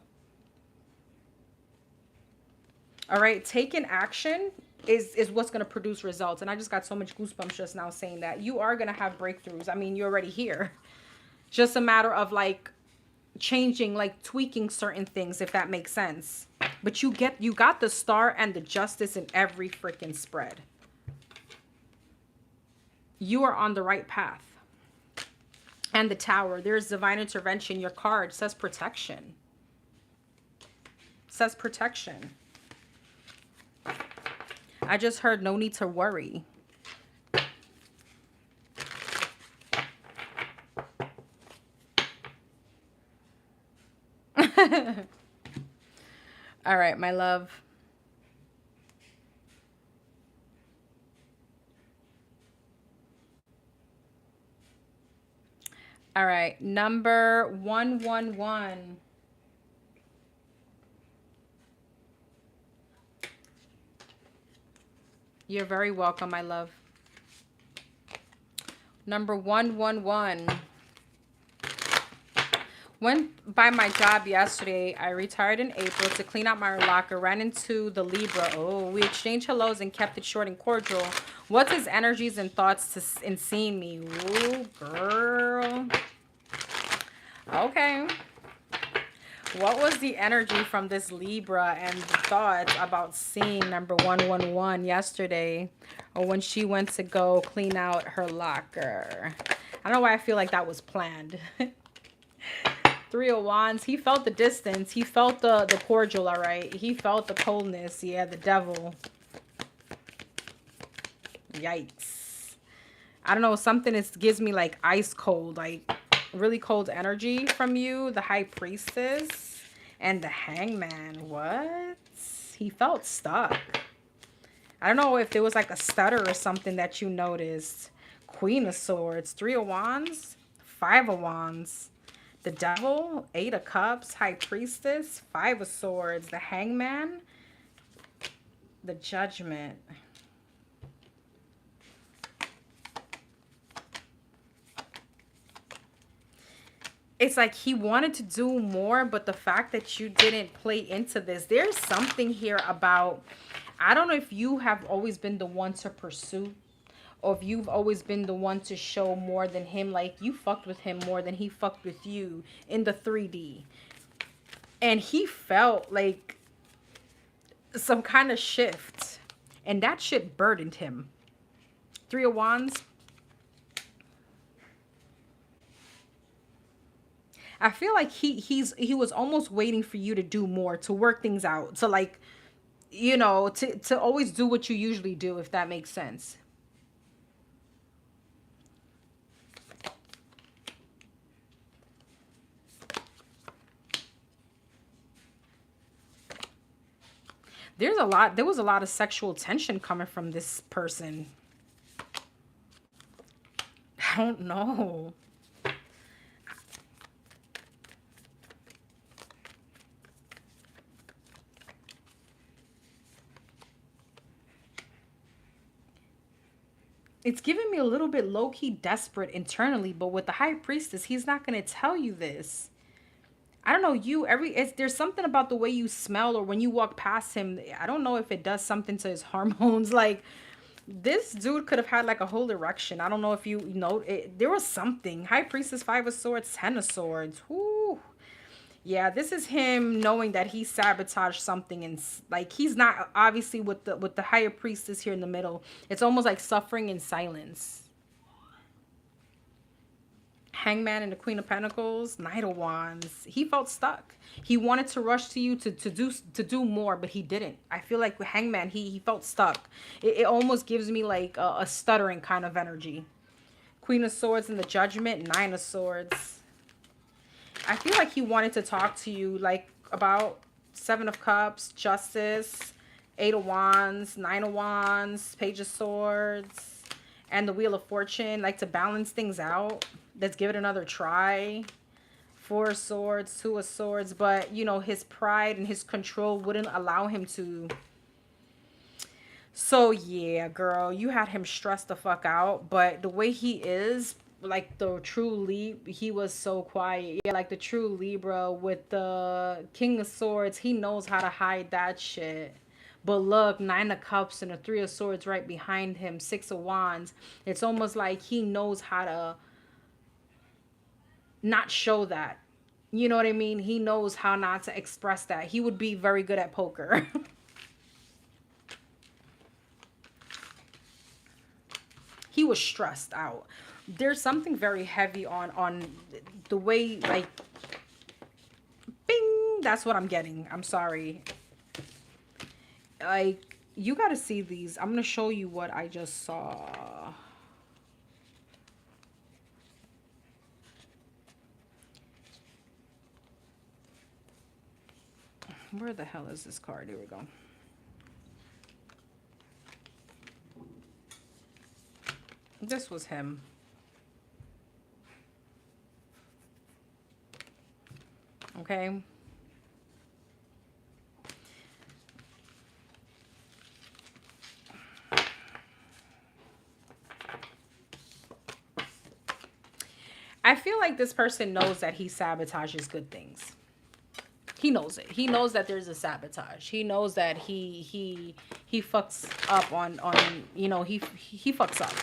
All right, taking action is what's going to produce results. And I just got so much goosebumps just now saying that. You are going to have breakthroughs. I mean, you're already here. Just a matter of like changing, like tweaking certain things, if that makes sense. But you got the Star and the Justice in every freaking spread. You are on the right path. And the Tower, there's divine intervention. Your card says protection. Says protection. I just heard no need to worry. All right, my love. All right, number 111. You're very welcome, my love. Number 111. Went by my job yesterday. I retired in April to clean out my locker. Ran into the Libra. Oh, we exchanged hellos and kept it short and cordial. What's his energies and thoughts in seeing me? Ooh, girl. Okay. What was the energy from this Libra and the thoughts about seeing number 111 yesterday, or when she went to go clean out her locker? I don't know why I feel like that was planned. Three of Wands. He felt the distance. He felt the cordial, all right. He felt the coldness. Yeah, the devil. Yikes. I don't know. Something gives me like ice cold, like really cold energy from you. The High Priestess and the Hangman. What? He felt stuck. I don't know if there was like a stutter or something that you noticed. Queen of Swords. Three of Wands. Five of Wands. The Devil, Eight of Cups, High Priestess, Five of Swords, the Hangman, the Judgment. It's like he wanted to do more, but the fact that you didn't play into this, there's something here about, I don't know if you have always been the one to pursue, or if you've always been the one to show more than him, like you fucked with him more than he fucked with you in the 3D. And he felt like some kind of shift. And that shit burdened him. Three of Wands. I feel like he was almost waiting for you to do more, to work things out, to like, you know, to always do what you usually do, if that makes sense. There was a lot of sexual tension coming from this person. I don't know. It's giving me a little bit low-key desperate internally, but with the High Priestess, he's not going to tell you this. I don't know, there's something about the way you smell, or when you walk past him. I don't know if it does something to his hormones. Like, this dude could have had like a whole erection. I don't know if you know there was something. High Priestess, Five of Swords, Ten of Swords. Whoo. Yeah, this is him knowing that he sabotaged something, and like he's not, obviously with the Higher Priestess here in the middle. It's almost like suffering in silence. Hangman and the Queen of Pentacles, Knight of Wands. He felt stuck. He wanted to rush to you to do more, but he didn't. I feel like with Hangman, he felt stuck. It almost gives me like a stuttering kind of energy. Queen of Swords and the Judgment, Nine of Swords. I feel like he wanted to talk to you like about Seven of Cups, Justice, Eight of Wands, Nine of Wands, Page of Swords, and the Wheel of Fortune, like to balance things out. Let's give it another try. Four of Swords, Two of Swords, but you know, his pride and his control wouldn't allow him to. So yeah, girl, you had him stressed the fuck out, but the way he is, like the true Libra, he was so quiet. Yeah, like the true Libra with the King of Swords, he knows how to hide that shit. But look, Nine of Cups and the Three of Swords right behind him, Six of Wands. It's almost like he knows how to not show that. You know what I mean? He knows how not to express that. He would be very good at poker. He was stressed out. There's something very heavy on the way, like, bing, that's what I'm getting. I'm sorry. Like, you got to see these. I'm going to show you what I just saw. Where the hell is this card? Here we go. This was him. Okay. I feel like this person knows that he sabotages good things. He knows it. He knows that there's a sabotage. He knows that he fucks up on you know, he fucks up.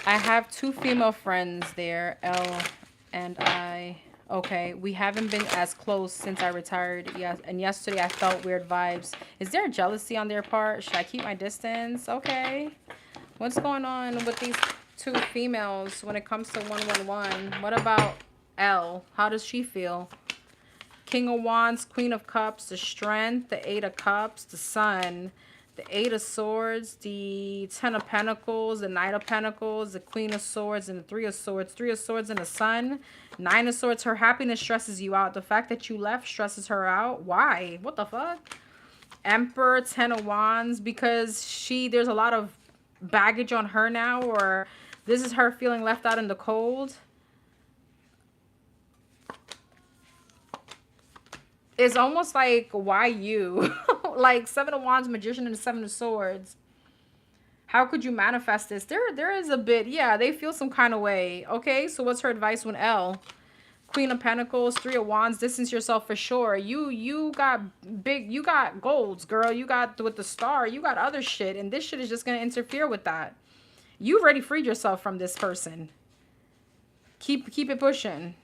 I have 2 female friends there, L and I. Okay, we haven't been as close since I retired. Yes, and yesterday I felt weird vibes. Is there jealousy on their part? Should I keep my distance? Okay. What's going on with these 2 females when it comes to 111? What about L? How does she feel? King of Wands, Queen of Cups, the Strength, the 8 of Cups, the Sun, the 8 of Swords, the 10 of Pentacles, the Knight of Pentacles, the Queen of Swords, and the 3 of Swords. 3 of Swords and the Sun. 9 of Swords. Her happiness stresses you out. The fact that you left stresses her out. Why? What the fuck? Emperor, 10 of Wands, because there's a lot of baggage on her now, or this is her feeling left out in the cold. It's almost like, why you? Like 7 of Wands, Magician, and 7 of Swords. How could you manifest this? There is a bit, yeah, they feel some kind of way. Okay, so what's her advice when L? Queen of Pentacles, 3 of Wands, distance yourself for sure. You got golds, girl. You got with the star, you got other shit, and this shit is just gonna interfere with that. You've already freed yourself from this person. Keep it pushing.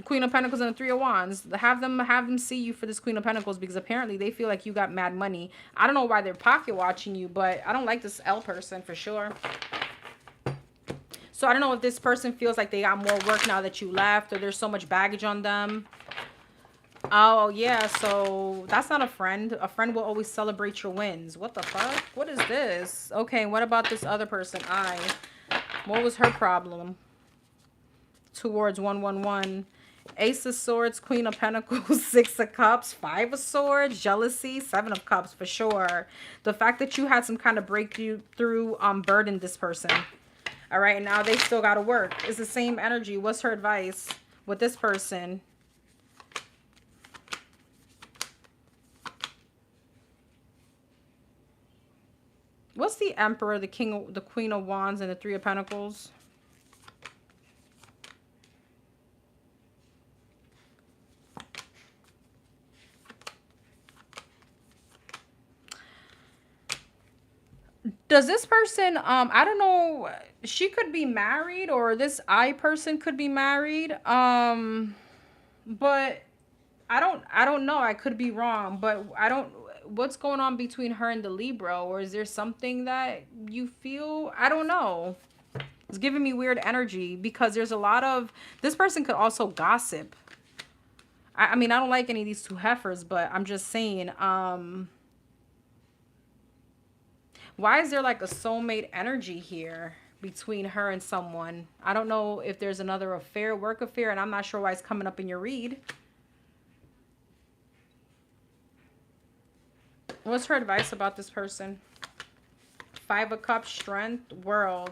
Queen of Pentacles and the 3 of Wands. Have them see you for this Queen of Pentacles, because apparently they feel like you got mad money. I don't know why they're pocket watching you, but I don't like this L person for sure. So I don't know if this person feels like they got more work now that you left, or there's so much baggage on them. Oh, yeah, so that's not a friend. A friend will always celebrate your wins. What the fuck? What is this? Okay, what about this other person? What was her problem towards 111? Ace of Swords, Queen of Pentacles, 6 of Cups, 5 of Swords, jealousy, 7 of Cups for sure. The fact that you had some kind of breakthrough burdened this person. All right, now they still got to work. It's the same energy. What's her advice with this person? What's the Emperor, the Queen of Wands, and the 3 of Pentacles? Does this person, I don't know, she could be married, or this person could be married. But I don't know. I could be wrong, but what's going on between her and the Libra? Or is there something that you feel? I don't know. It's giving me weird energy, because there's a lot of, this person could also gossip. I mean, I don't like any of these 2 heifers, but I'm just saying, why is there like a soulmate energy here between her and someone? I don't know if there's another affair, work affair, and I'm not sure why it's coming up in your read. What's her advice about this person? 5 of Cups, Strength, World.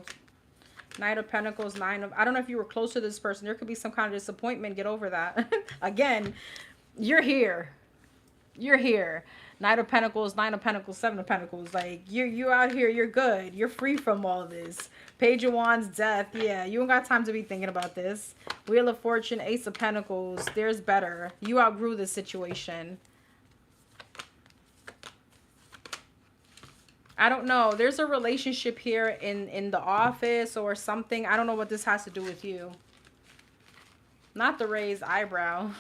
Knight of Pentacles, 9 of... I don't know if you were close to this person. There could be some kind of disappointment. Get over that. Again, you're here. You're here. Knight of Pentacles, 9 of Pentacles, 7 of Pentacles. Like, you're out here. You're good. You're free from all this. Page of Wands, Death. Yeah, you don't got time to be thinking about this. Wheel of Fortune, Ace of Pentacles. There's better. You outgrew this situation. I don't know. There's a relationship here in the office or something. I don't know what this has to do with you. Not the raised eyebrow.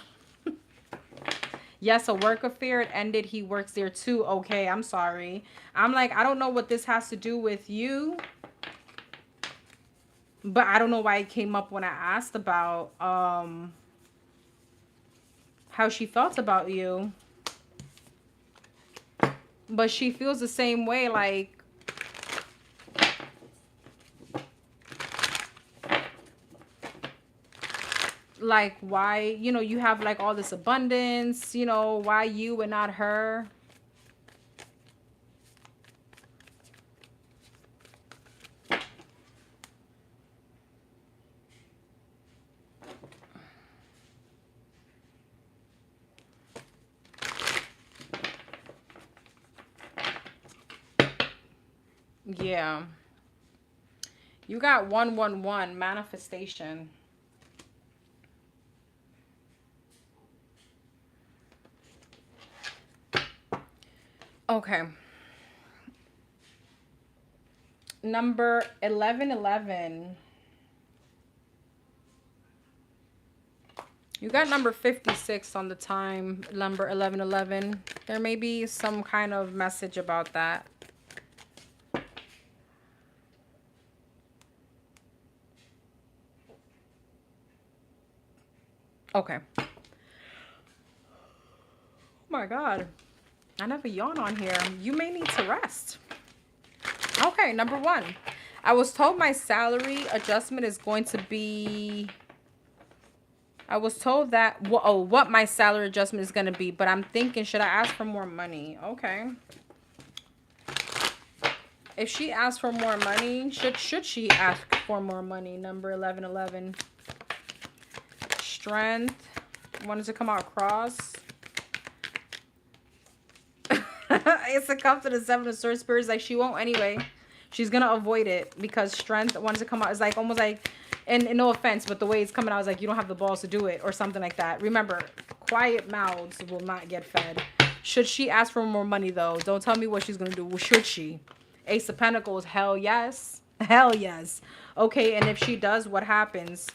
Yes, a work affair. It ended. He works there too. Okay, I'm sorry. I'm like, I don't know what this has to do with you. But I don't know why it came up when I asked about how she felt about you. But she feels the same way, like why, you know, you have like all this abundance, you know, why you and not her? Yeah. You got 111, manifestation. Okay. Number 1111. You got number 56 on the time, number 1111. There may be some kind of message about that. Okay. Oh my God. I never yawn on here. You may need to rest. Okay, number 1. I was told my salary adjustment is going to be... I was told that... what my salary adjustment is going to be. But I'm thinking, should I ask for more money? Okay. If she asks for more money, should she ask for more money? Number 1111. Strength. Wanted to come out cross. It's a cup to the 7 of Swords. Spirits like she won't anyway. She's gonna avoid it because strength wanted to come out. It's like almost like, and no offense, but the way it's coming out is like you don't have the balls to do it or something like that. Remember, quiet mouths will not get fed. Should she ask for more money though? Don't tell me what she's gonna do. Should she? Ace of Pentacles. Hell yes. Hell yes. Okay, and if she does, what happens?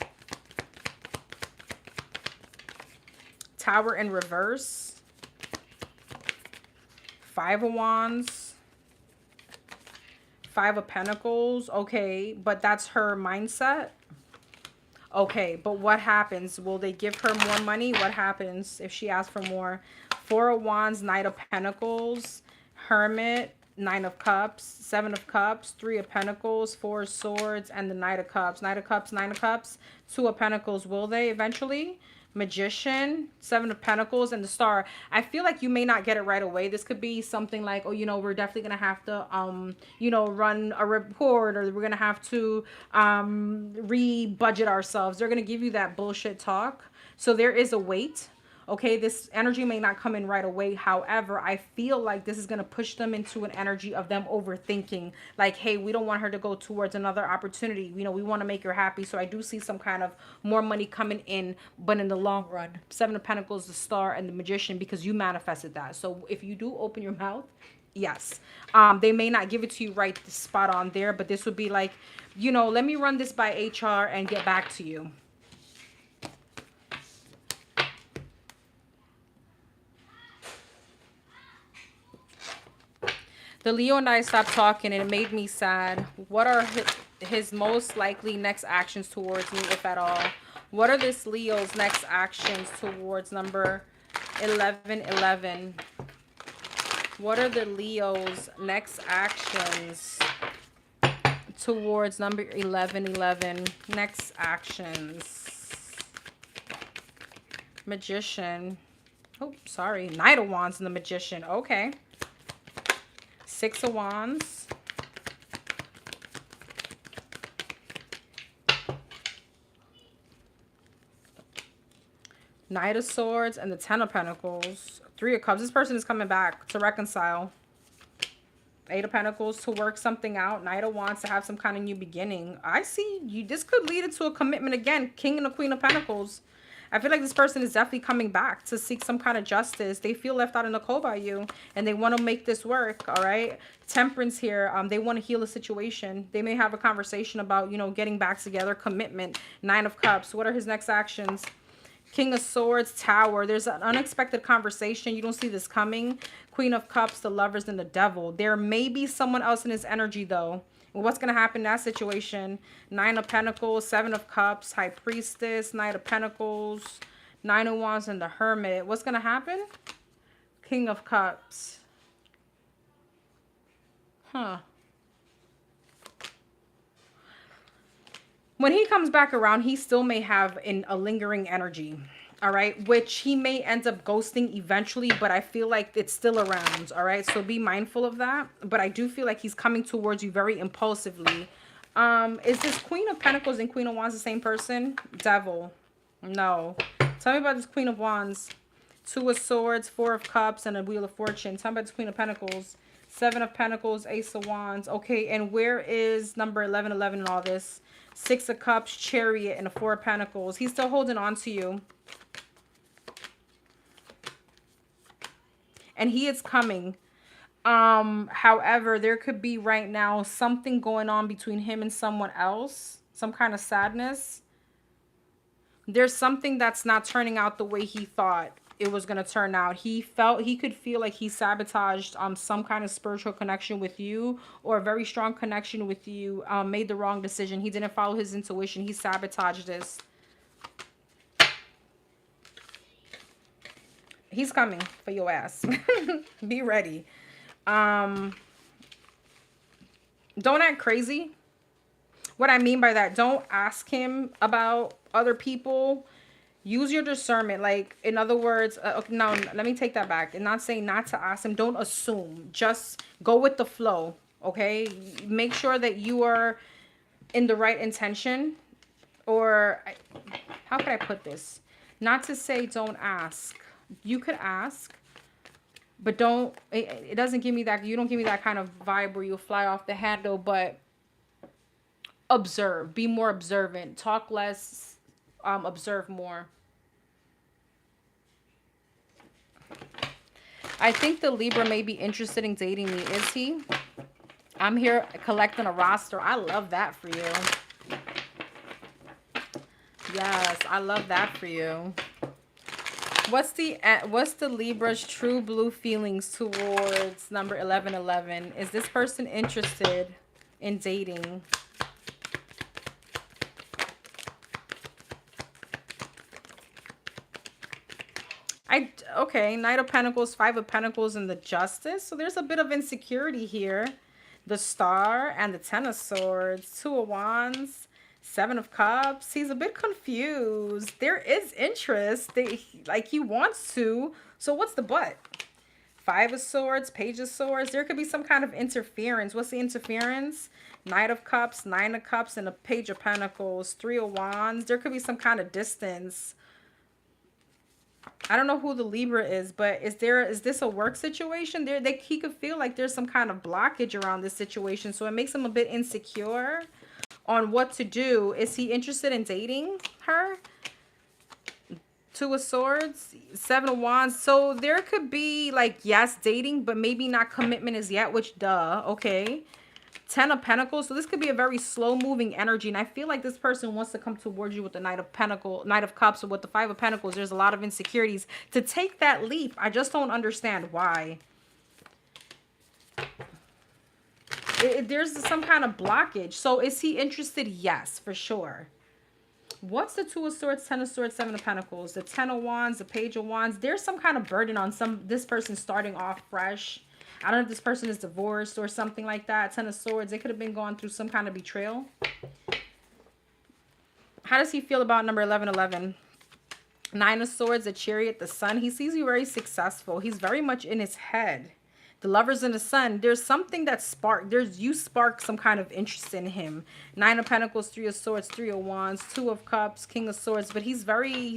Tower in reverse. 5 of Wands. 5 of Pentacles. Okay, but that's her mindset. Okay, but what happens? Will they give her more money? What happens if she asks for more? 4 of Wands, Knight of Pentacles, Hermit, 9 of Cups, 7 of Cups, 3 of Pentacles, 4 of Swords, and the Knight of Cups. Knight of Cups, 9 of Cups, 2 of Pentacles. Will they eventually? Magician, 7 of Pentacles, and the Star. I feel like you may not get it right away. This could be something like, oh, you know, we're definitely gonna have to you know, run a report, or we're gonna have to re-budget ourselves. They're gonna give you that bullshit talk. So there is a wait. Okay, this energy may not come in right away. However, I feel like this is going to push them into an energy of them overthinking. Like, hey, we don't want her to go towards another opportunity. You know, we want to make her happy. So I do see some kind of more money coming in, but in the long run. 7 of Pentacles, the Star, and the Magician, because you manifested that. So if you do open your mouth, yes. They may not give it to you right spot on there, but this would be like, you know, let me run this by HR and get back to you. The Leo and I stopped talking and it made me sad. What are his most likely next actions towards me, if at all? What are this Leo's next actions towards number 1111? What are the Leo's next actions towards number 1111? Next actions. Magician. Oh, sorry. Knight of Wands and the Magician. Okay. 6 of Wands. Knight of Swords and the 10 of Pentacles. 3 of Cups. This person is coming back to reconcile. 8 of Pentacles to work something out. Knight of Wands to have some kind of new beginning. I see you. This could lead into a commitment again. King and the Queen of Pentacles. I feel like this person is definitely coming back to seek some kind of justice. They feel left out in the cold by you, and they want to make this work, all right? Temperance here. They want to heal the situation. They may have a conversation about, you know, getting back together, commitment. 9 of Cups. What are his next actions? King of Swords, Tower. There's an unexpected conversation. You don't see this coming. Queen of Cups, the Lovers, and the Devil. There may be someone else in his energy, though. What's going to happen in that situation? 9 of Pentacles, 7 of Cups, High Priestess, Knight of Pentacles, 9 of Wands, and the Hermit. What's going to happen? King of Cups. Huh. When he comes back around, he still may have a lingering energy. All right, which he may end up ghosting eventually, but I feel like it's still around. All right, so be mindful of that. But I do feel like he's coming towards you very impulsively. Is this Queen of Pentacles and Queen of Wands the same person? Devil. No. Tell me about this Queen of Wands. 2 of Swords, 4 of Cups, and a Wheel of Fortune. Tell me about this Queen of Pentacles. Seven of Pentacles, Ace of Wands. Okay, and where is number 1111 in all this? Six of Cups, Chariot, and the Four of Pentacles. He's still holding on to you. And he is coming. However, there could be right now something going on between him and someone else. Some kind of sadness. There's something that's not turning out the way he thought it was going to turn out. He could feel like he sabotaged some kind of spiritual connection with you, or a very strong connection with you, made the wrong decision. He didn't follow his intuition. He sabotaged this. He's coming for your ass. Be ready. Don't act crazy. What I mean by that, don't ask him about other people. Use your discernment. Like, in other words, okay, no, let me take that back. And not saying not to ask him. Don't assume. Just go with the flow, okay? Make sure that you are in the right intention. Or, how could I put this? Not to say don't ask. You could ask. But don't, it doesn't give me that, you don't give me that kind of vibe where you'll fly off the handle, but observe. Be more observant. Talk less, observe more. I think the Libra may be interested in dating me. Is he? I'm here collecting a roster. I love that for you. Yes, I love that for you. What's the Libra's true blue feelings towards number 1111? Is this person interested in dating? Okay, Knight of Pentacles, Five of Pentacles, and the Justice. So there's a bit of insecurity here. The Star and the Ten of Swords, Two of Wands, Seven of Cups. He's a bit confused. There is interest. Like, he wants to. So what's the but? Five of Swords, Page of Swords. There could be some kind of interference. What's the interference? Knight of Cups, Nine of Cups, and a Page of Pentacles, Three of Wands. There could be some kind of distance. I don't know who the Libra is, but is this a work situation? He could feel like there's some kind of blockage around this situation. So it makes him a bit insecure on what to do. Is he interested in dating her? Two of Swords, Seven of Wands. So there could be, like, yes, dating, but maybe not commitment as yet, which duh, okay. Ten of Pentacles. So this could be a very slow moving energy. And I feel like this person wants to come towards you with the Knight of Cups, or with the Five of Pentacles. There's a lot of insecurities to take that leap. I just don't understand why. There's some kind of blockage. So is he interested? Yes, for sure. What's the Two of Swords, Ten of Swords, Seven of Pentacles? The Ten of Wands, the Page of Wands. There's some kind of burden on this person starting off fresh. I don't know if this person is divorced or something like that. Ten of Swords. They could have been going through some kind of betrayal. How does he feel about number 1111? Nine of Swords, the Chariot, the Sun. He sees you very successful. He's very much in his head. The Lovers and the Sun. There's something that you spark some kind of interest in him. Nine of Pentacles, Three of Swords, Three of Wands, Two of Cups, King of Swords. But he's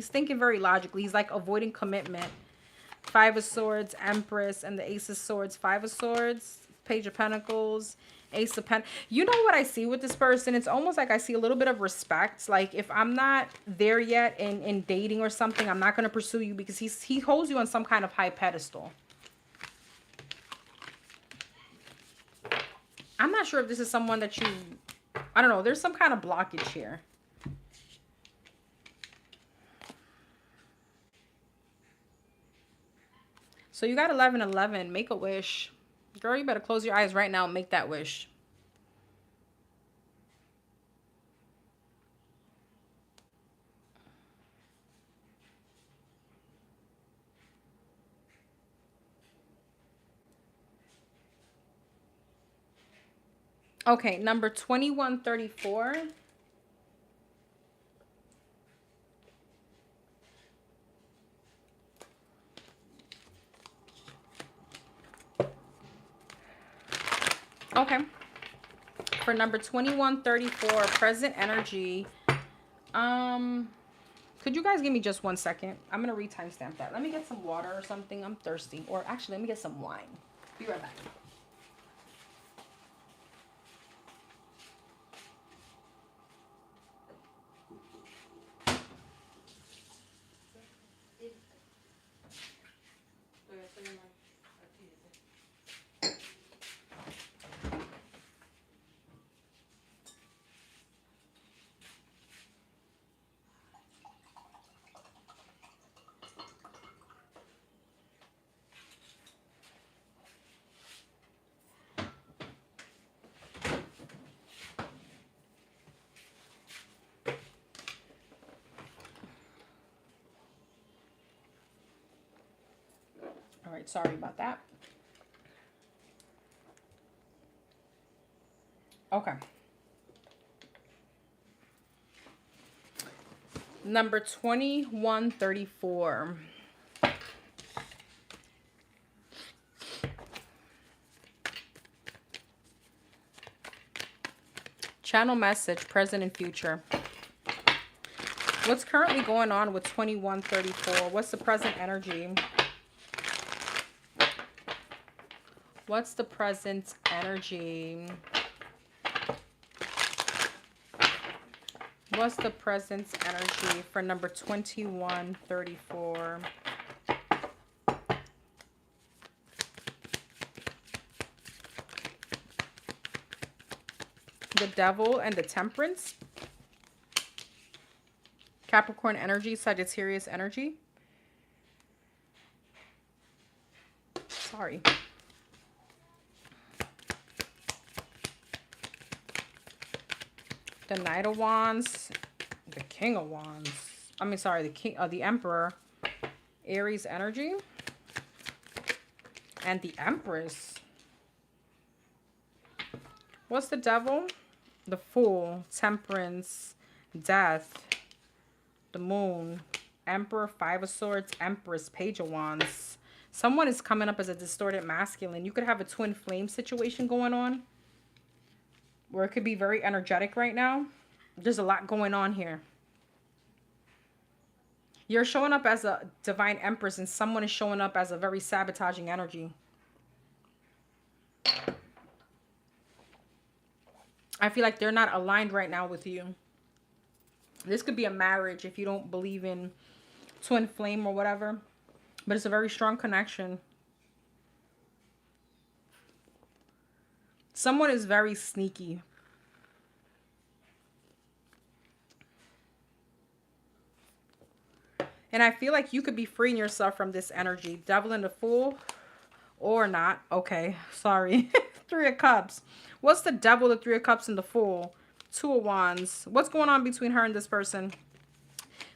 thinking very logically. He's like avoiding commitment. Five of Swords, Empress, and the Ace of Swords. Five of Swords, Page of Pentacles, Ace of Pentacles. You know what I see with this person? It's almost like I see a little bit of respect. Like, if I'm not there yet in dating or something, I'm not going to pursue you, because he holds you on some kind of high pedestal. I'm not sure if this is someone that you... I don't know. There's some kind of blockage here. So you got 1111. Make a wish. Girl, you better close your eyes right now and make that wish. Okay, number 2134. Okay. For number 2134, present energy. Could you guys give me just 1 second? I'm going to re-timestamp that. Let me get some water or something. I'm thirsty. Or actually, let me get some wine. Be right back. right, sorry about that. Okay. Number 2134. Channel message, present and future. What's currently going on with 2134? What's the present energy? What's the present energy? What's the present energy for number 2134? The Devil and the Temperance. Capricorn energy, Sagittarius energy. Sorry. The Knight of Wands, the King of Wands. I mean, sorry, the Emperor, Aries energy, and the Empress. What's the Devil? The Fool, Temperance, Death, the Moon, Emperor, Five of Swords, Empress, Page of Wands. Someone is coming up as a distorted masculine. You could have a twin flame situation going on, where it could be very energetic right now. There's a lot going on here. You're showing up as a divine empress, and someone is showing up as a very sabotaging energy. I feel like they're not aligned right now with you. This could be a marriage if you don't believe in twin flame or whatever. But it's a very strong connection. Someone is very sneaky. And I feel like you could be freeing yourself from this energy. Devil and the Fool. Or not. Okay. Sorry. Three of Cups. What's the Devil, the Three of Cups, and the Fool? Two of Wands. What's going on between her and this person?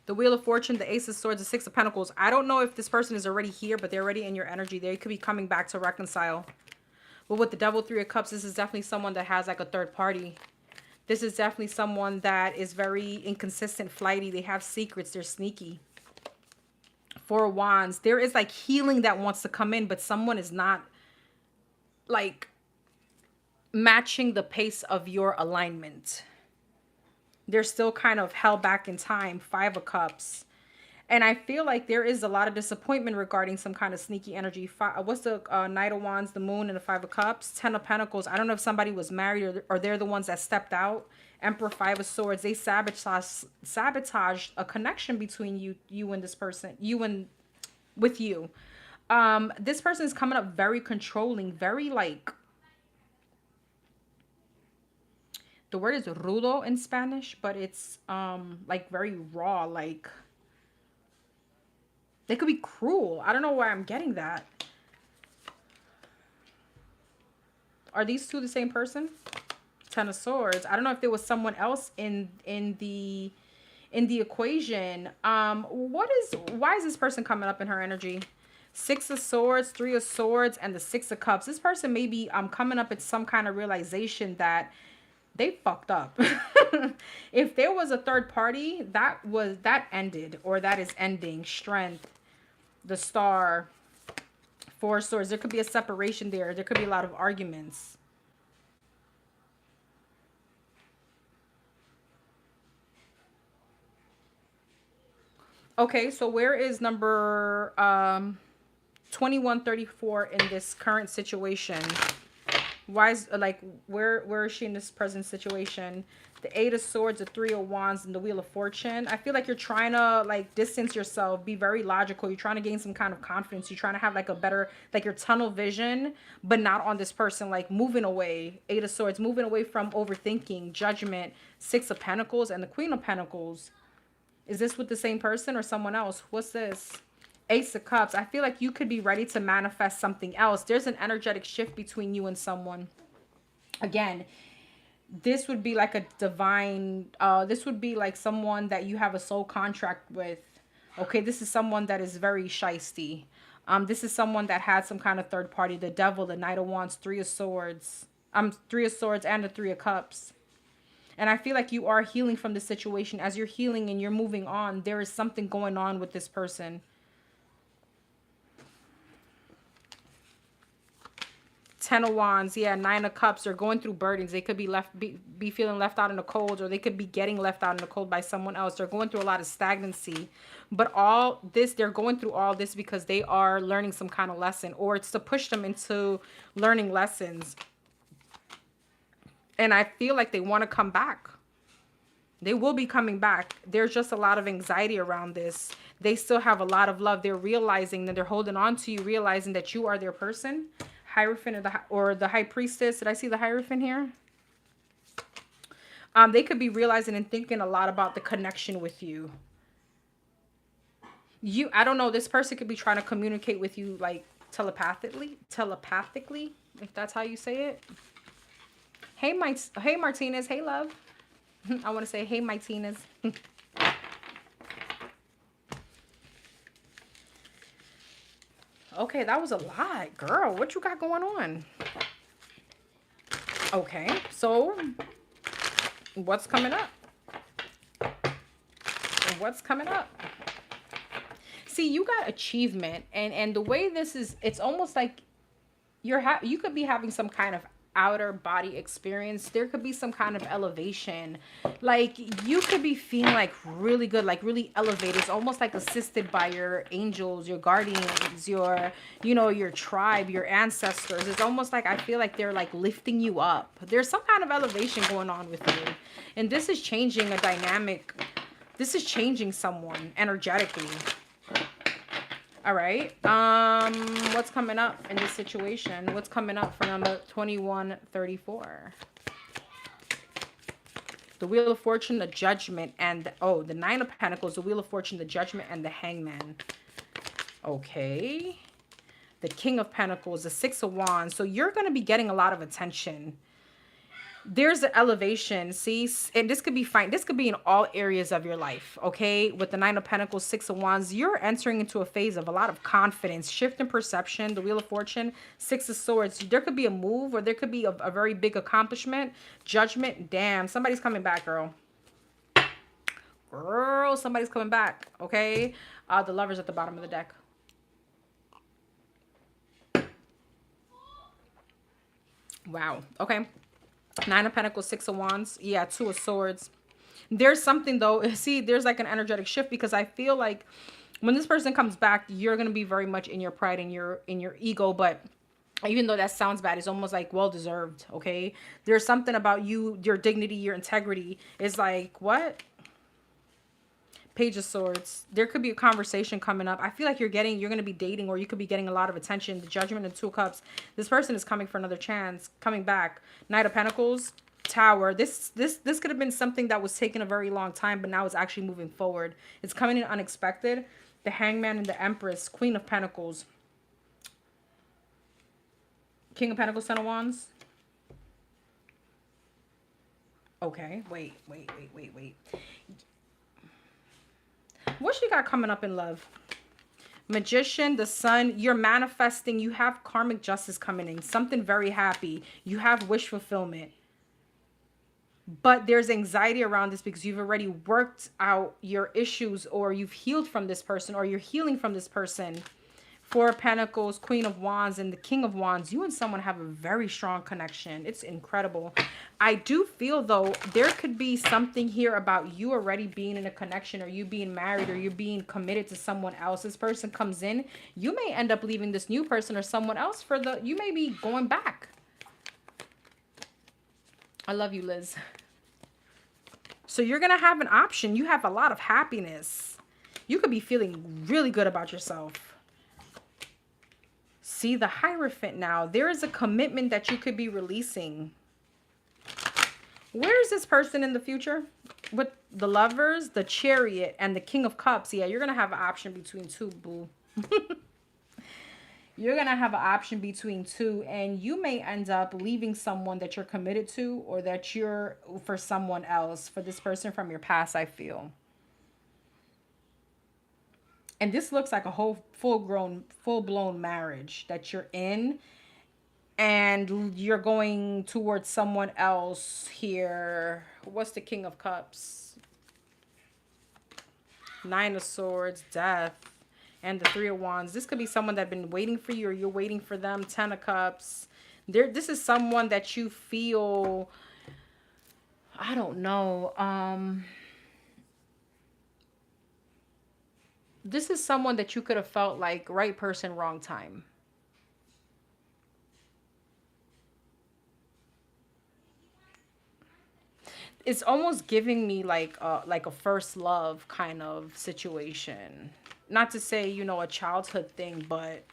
The Wheel of Fortune, the Ace of Swords, the Six of Pentacles. I don't know if this person is already here, but they're already in your energy. They could be coming back to reconcile. But with the Devil, Three of Cups, this is definitely someone that has like a third party. This is definitely someone that is very inconsistent, flighty. They have secrets. They're sneaky. Four of Wands. There is like healing that wants to come in, but someone is not like matching the pace of your alignment. They're still kind of held back in time. Five of Cups. And I feel like there is a lot of disappointment regarding some kind of sneaky energy. What's the Knight of Wands, the Moon, and the Five of Cups? Ten of Pentacles. I don't know if somebody was married or they're the ones that stepped out. Emperor, Five of Swords. They sabotaged a connection between you and this person. With you. This person is coming up very controlling, very like, the word is rudo in Spanish, but it's like very raw, like they could be cruel. I don't know why I'm getting that. Are these two the same person? Ten of Swords. I don't know if there was someone else in the equation. Why is this person coming up in her energy? Six of Swords, Three of Swords, and the Six of Cups. This person may be coming up at some kind of realization that they fucked up. If there was a third party, that ended, or that is ending. Strength, the Star, Four of Swords. There could be a separation there. There could be a lot of arguments. Okay, so where is number 2134 in this current situation? Why is, like, where is she in this present situation? The Eight of Swords, the Three of Wands, and the Wheel of Fortune. I feel like you're trying to like distance yourself, be very logical. You're trying to gain some kind of confidence. You're trying to have like a better, like your tunnel vision, but not on this person, like moving away. Eight of Swords, moving away from overthinking, judgment. Six of Pentacles and the Queen of Pentacles. Is this with the same person or someone else? What's this? Ace of Cups. I feel like you could be ready to manifest something else. There's an energetic shift between you and someone. Again, this would be like a divine, this would be like someone that you have a soul contract with. Okay, this is someone that is very shisty. This is someone that had some kind of third party. The devil, the Knight of Wands, Three of Swords. Three of Swords and the Three of Cups. And I feel like you are healing from the situation. As you're healing and you're moving on, there is something going on with this person. Ten of Wands, yeah, Nine of Cups. They're going through burdens. They could be feeling left out in the cold, or they could be getting left out in the cold by someone else. They're going through a lot of stagnancy. But all this, they're going through all this because they are learning some kind of lesson, or it's to push them into learning lessons. And I feel like they want to come back. They will be coming back. There's just a lot of anxiety around this. They still have a lot of love. They're realizing that they're holding on to you, realizing that you are their person. Hierophant or the High Priestess. Did I see the Hierophant here? They could be realizing and thinking a lot about the connection with you. I don't know, this person could be trying to communicate with you like telepathically, if that's how you say it. Hey Martinez, hey love. I want to say hey Martinez. Okay, that was a lot, girl. What you got going on? Okay, so what's coming up? What's coming up? See, you got achievement, and the way this is, it's almost like you could be having some kind of outer body experience. There could be some kind of elevation. Like you could be feeling like really good, like really elevated. It's almost like assisted by your angels, your guardians, your tribe, your ancestors. It's almost like I feel like they're like lifting you up. There's some kind of elevation going on with you. And this is changing a dynamic. This is changing someone energetically. All right. What's coming up in this situation? What's coming up for number 2134? The Wheel of Fortune, the Judgment, and the Nine of Pentacles, the Wheel of Fortune, the Judgment, and the Hangman. Okay. The King of Pentacles, the Six of Wands. So you're going to be getting a lot of attention. There's an elevation, see, and this could be fine. This could be in all areas of your life, okay? With the Nine of Pentacles, Six of Wands, you're entering into a phase of a lot of confidence, shift in perception, the Wheel of Fortune, Six of Swords. There could be a move, or there could be a very big accomplishment. Judgment, damn, somebody's coming back, girl. Girl, somebody's coming back, okay? The Lover's at the bottom of the deck. Wow, okay. Nine of Pentacles, Six of Wands. Yeah, Two of Swords. There's something though. See, there's like an energetic shift because I feel like when this person comes back, you're going to be very much in your pride and in your ego. But even though that sounds bad, it's almost like well-deserved. Okay. There's something about you, your dignity, your integrity is like, what? Page of Swords. There could be a conversation coming up. I feel like you're going to be dating, or you could be getting a lot of attention. The Judgment and Two of Cups. This person is coming for another chance, coming back. Knight of Pentacles, Tower. This could have been something that was taking a very long time, but now it's actually moving forward. It's coming in unexpected. The Hangman and the Empress, Queen of Pentacles. King of Pentacles, Ten of Wands. Okay, wait. What you got coming up in love? Magician, the Sun. You're manifesting. You have karmic justice coming in. Something very happy. You have wish fulfillment. But there's anxiety around this because you've already worked out your issues, or you've healed from this person, or you're healing from this person. Four of Pentacles, Queen of Wands, and the King of Wands. You and someone have a very strong connection. It's incredible. I do feel, though, there could be something here about you already being in a connection, or you being married, or you being committed to someone else. This person comes in. You may end up leaving this new person or someone else you may be going back. I love you, Liz. So you're going to have an option. You have a lot of happiness. You could be feeling really good about yourself. See the Hierophant now. There is a commitment that you could be releasing. Where is this person in the future? With the Lovers, the Chariot, and the King of Cups. Yeah, you're going to have an option between two, boo. You're going to have an option between two, and you may end up leaving someone that you're committed to, or that you're for someone else, for this person from your past, I feel. And this looks like a whole full blown marriage that you're in, and you're going towards someone else here. What's the King of Cups? Nine of Swords, Death, and the Three of Wands. This could be someone that's been waiting for you, or you're waiting for them. Ten of Cups. This is someone that you feel, I don't know. This is someone that you could have felt like right person, wrong time. It's almost giving me like a first love kind of situation. Not to say, a childhood thing, but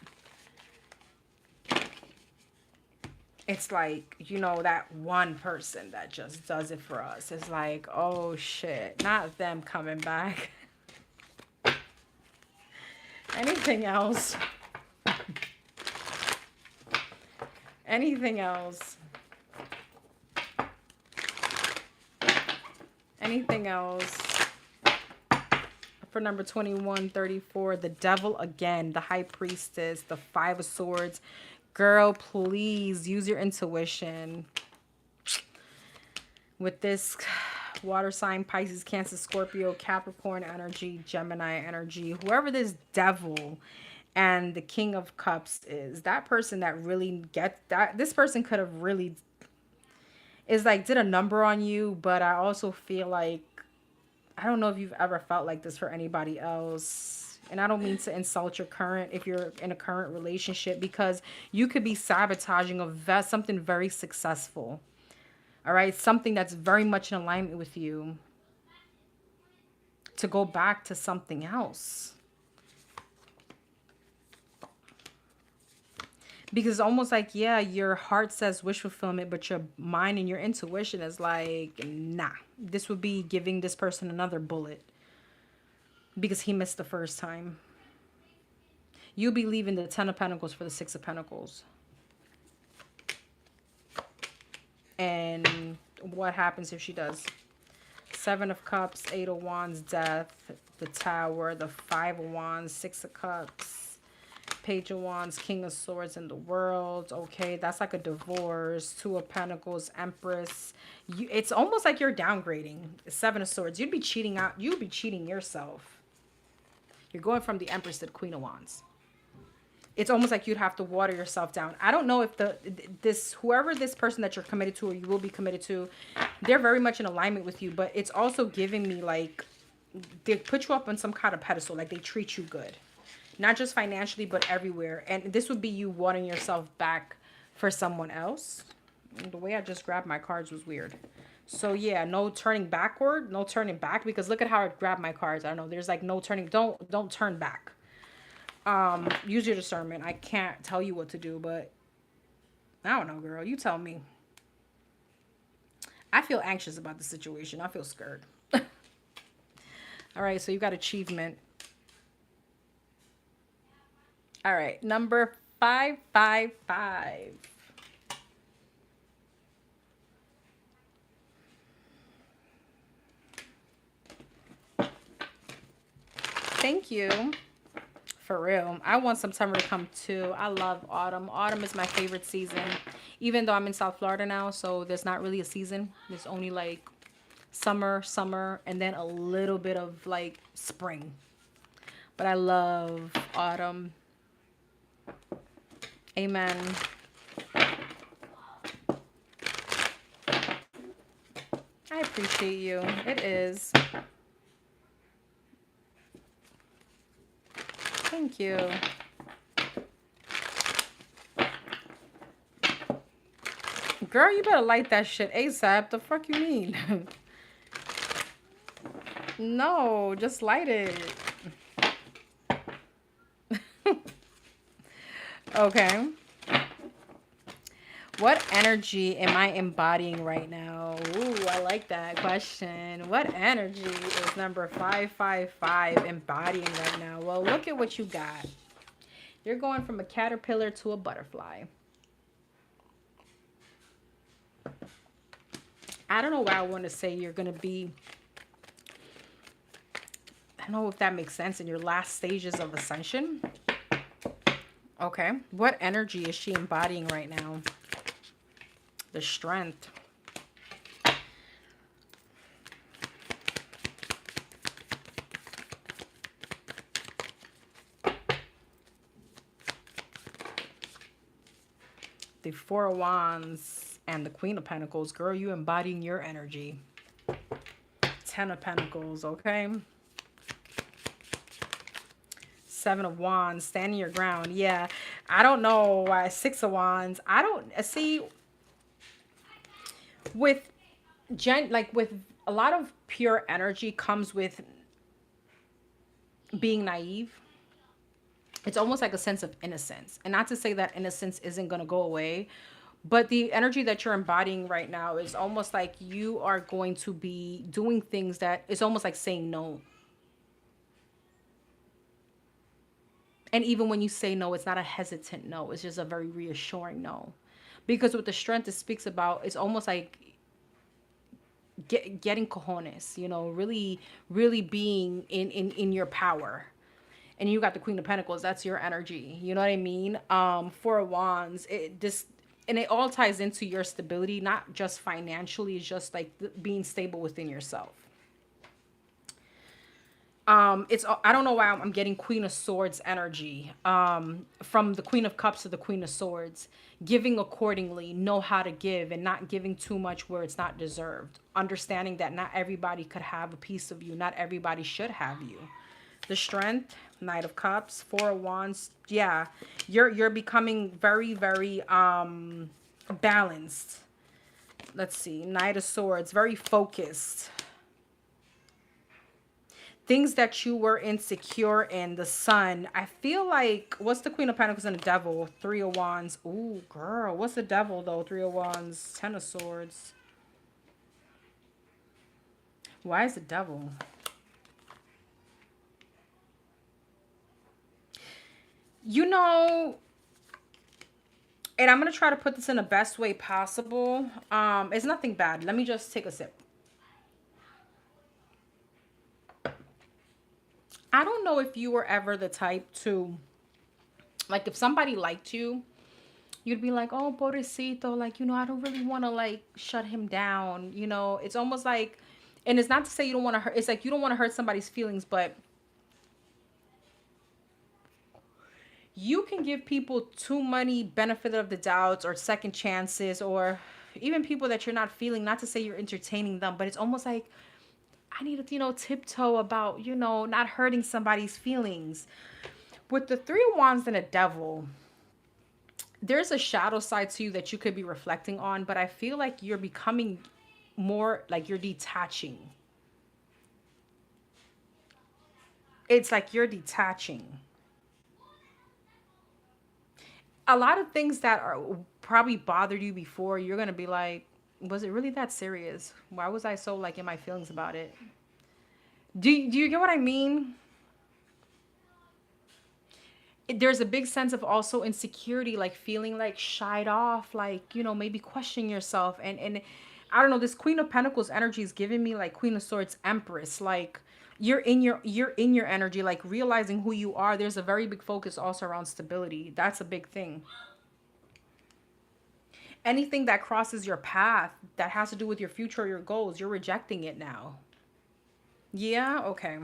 it's like, that one person that just does it for us. It's like, oh shit, not them coming back. Anything else? Anything else? Anything else? For number 2134, the Devil again, the High Priestess, the Five of Swords. Girl, please use your intuition. With this water sign, Pisces, Cancer, Scorpio, Capricorn energy, Gemini energy, whoever this Devil and the King of Cups is, that person that really gets that, this person could have really, is like, did a number on you. But I also feel like, I don't know if you've ever felt like this for anybody else. And I don't mean to insult your current, if you're in a current relationship, because you could be sabotaging something very successful. All right. Something that's very much in alignment with you, to go back to something else. Because it's almost like, yeah, your heart says wish fulfillment, but your mind and your intuition is like, nah, this would be giving this person another bullet because he missed the first time. You'll be leaving the Ten of Pentacles for the Six of Pentacles. And what happens if she does? Seven of Cups, Eight of Wands, Death, the Tower, the Five of Wands, Six of Cups, Page of Wands, King of Swords, in the World. Okay, that's like a divorce. Two of Pentacles, Empress. It's almost like you're downgrading. Seven of Swords. You'd be cheating out. You'd be cheating yourself. You're going from the Empress to the Queen of Wands. It's almost like you'd have to water yourself down. I don't know if whoever this person that you're committed to, or you will be committed to, they're very much in alignment with you. But it's also giving me like, they put you up on some kind of pedestal. Like, they treat you good. Not just financially, but everywhere. And this would be you wanting yourself back for someone else. And the way I just grabbed my cards was weird. So yeah, no turning backward, no turning back, because look at how I grabbed my cards. I don't know. There's like no turning. Don't turn back. Use your discernment. I can't tell you what to do, but I don't know, girl. You tell me. I feel anxious about the situation. I feel scared. All right, so you got achievement. All right, number 555. Thank you. For real. I want some summer to come too. I love autumn. Autumn is my favorite season. Even though I'm in South Florida now, so there's not really a season. There's only like summer, and then a little bit of like spring. But I love autumn. Amen. I appreciate you. It is. Thank you. Girl, you better light that shit ASAP. The fuck you mean? No, just light it. Okay. What energy am I embodying right now? Ooh, I like that question. What energy is number 555 embodying right now? Well, look at what you got. You're going from a caterpillar to a butterfly. I don't know why I want to say you're going to be... I don't know if that makes sense, in your last stages of ascension. Okay. What energy is she embodying right now? The strength. The Four of Wands and the Queen of Pentacles. Girl, you embodying your energy. Ten of Pentacles, okay? Seven of Wands, standing your ground. Yeah, I don't know why. Six of Wands. I don't see with with a lot of pure energy comes with being naive. It's almost like a sense of innocence, and not to say that innocence isn't going to go away, but the energy that you're embodying right now is almost like you are going to be doing things that it's almost like saying no. And even when you say no, it's not a hesitant no. It's just a very reassuring no. Because with the strength it speaks about, it's almost like getting cojones, you know, really, really being in your power. And you got the Queen of Pentacles. That's your energy. You know what I mean? Four of Wands. And it all ties into your stability, not just financially. It's just like being stable within yourself. I don't know why I'm getting Queen of Swords energy. From the Queen of Cups to the Queen of Swords. Giving accordingly, know how to give, and not giving too much where it's not deserved. Understanding that not everybody could have a piece of you. Not everybody should have you. The Strength, Knight of Cups, Four of Wands. Yeah, you're becoming very, very balanced. Let's see, Knight of Swords, very focused. Things that you were insecure in, the Sun. I feel like, what's the Queen of Pentacles and the Devil? Three of Wands. Ooh, girl. What's the Devil, though? Three of Wands. Ten of Swords. Why is the Devil? You know, and I'm going to try to put this in the best way possible. It's nothing bad. Let me just take a sip. I don't know if you were ever the type to, like, if somebody liked you, you'd be like, oh, pobrecito, like, you know, I don't really want to, like, shut him down. You know, it's almost like, and it's not to say you don't want to hurt, it's like you don't want to hurt somebody's feelings, but you can give people too many benefit of the doubts or second chances, or even people that you're not feeling, not to say you're entertaining them, but it's almost like, I need to, you know, tiptoe about, you know, not hurting somebody's feelings. With the Three of Wands and a Devil, there's a shadow side to you that you could be reflecting on, but I feel like you're becoming more like you're detaching. It's like you're detaching. A lot of things that are probably bothered you before, you're going to be like, was it really that serious? Why was I so like in my feelings about it? Do you get what I mean? There's a big sense of also insecurity, like feeling like shied off, like, you know, maybe questioning yourself. And I don't know, this Queen of Pentacles energy is giving me like Queen of Swords Empress, like you're in your energy, like realizing who you are. There's a very big focus also around stability. That's a big thing. Anything that crosses your path that has to do with your future or your goals, you're rejecting it now. Yeah, okay.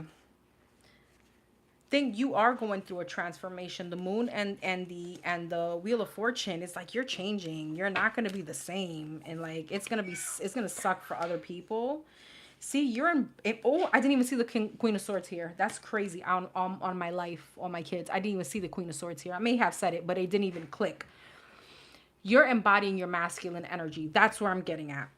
Think you are going through a transformation. The moon and the wheel of fortune, it's like you're changing. You're not going to be the same, and like it's going to suck for other people. See, you're in oh, I didn't even see the Queen of Swords here. That's crazy. On my life, on my kids, I didn't even see the Queen of Swords here. I may have said it, but it didn't even click. You're embodying your masculine energy. That's where I'm getting at.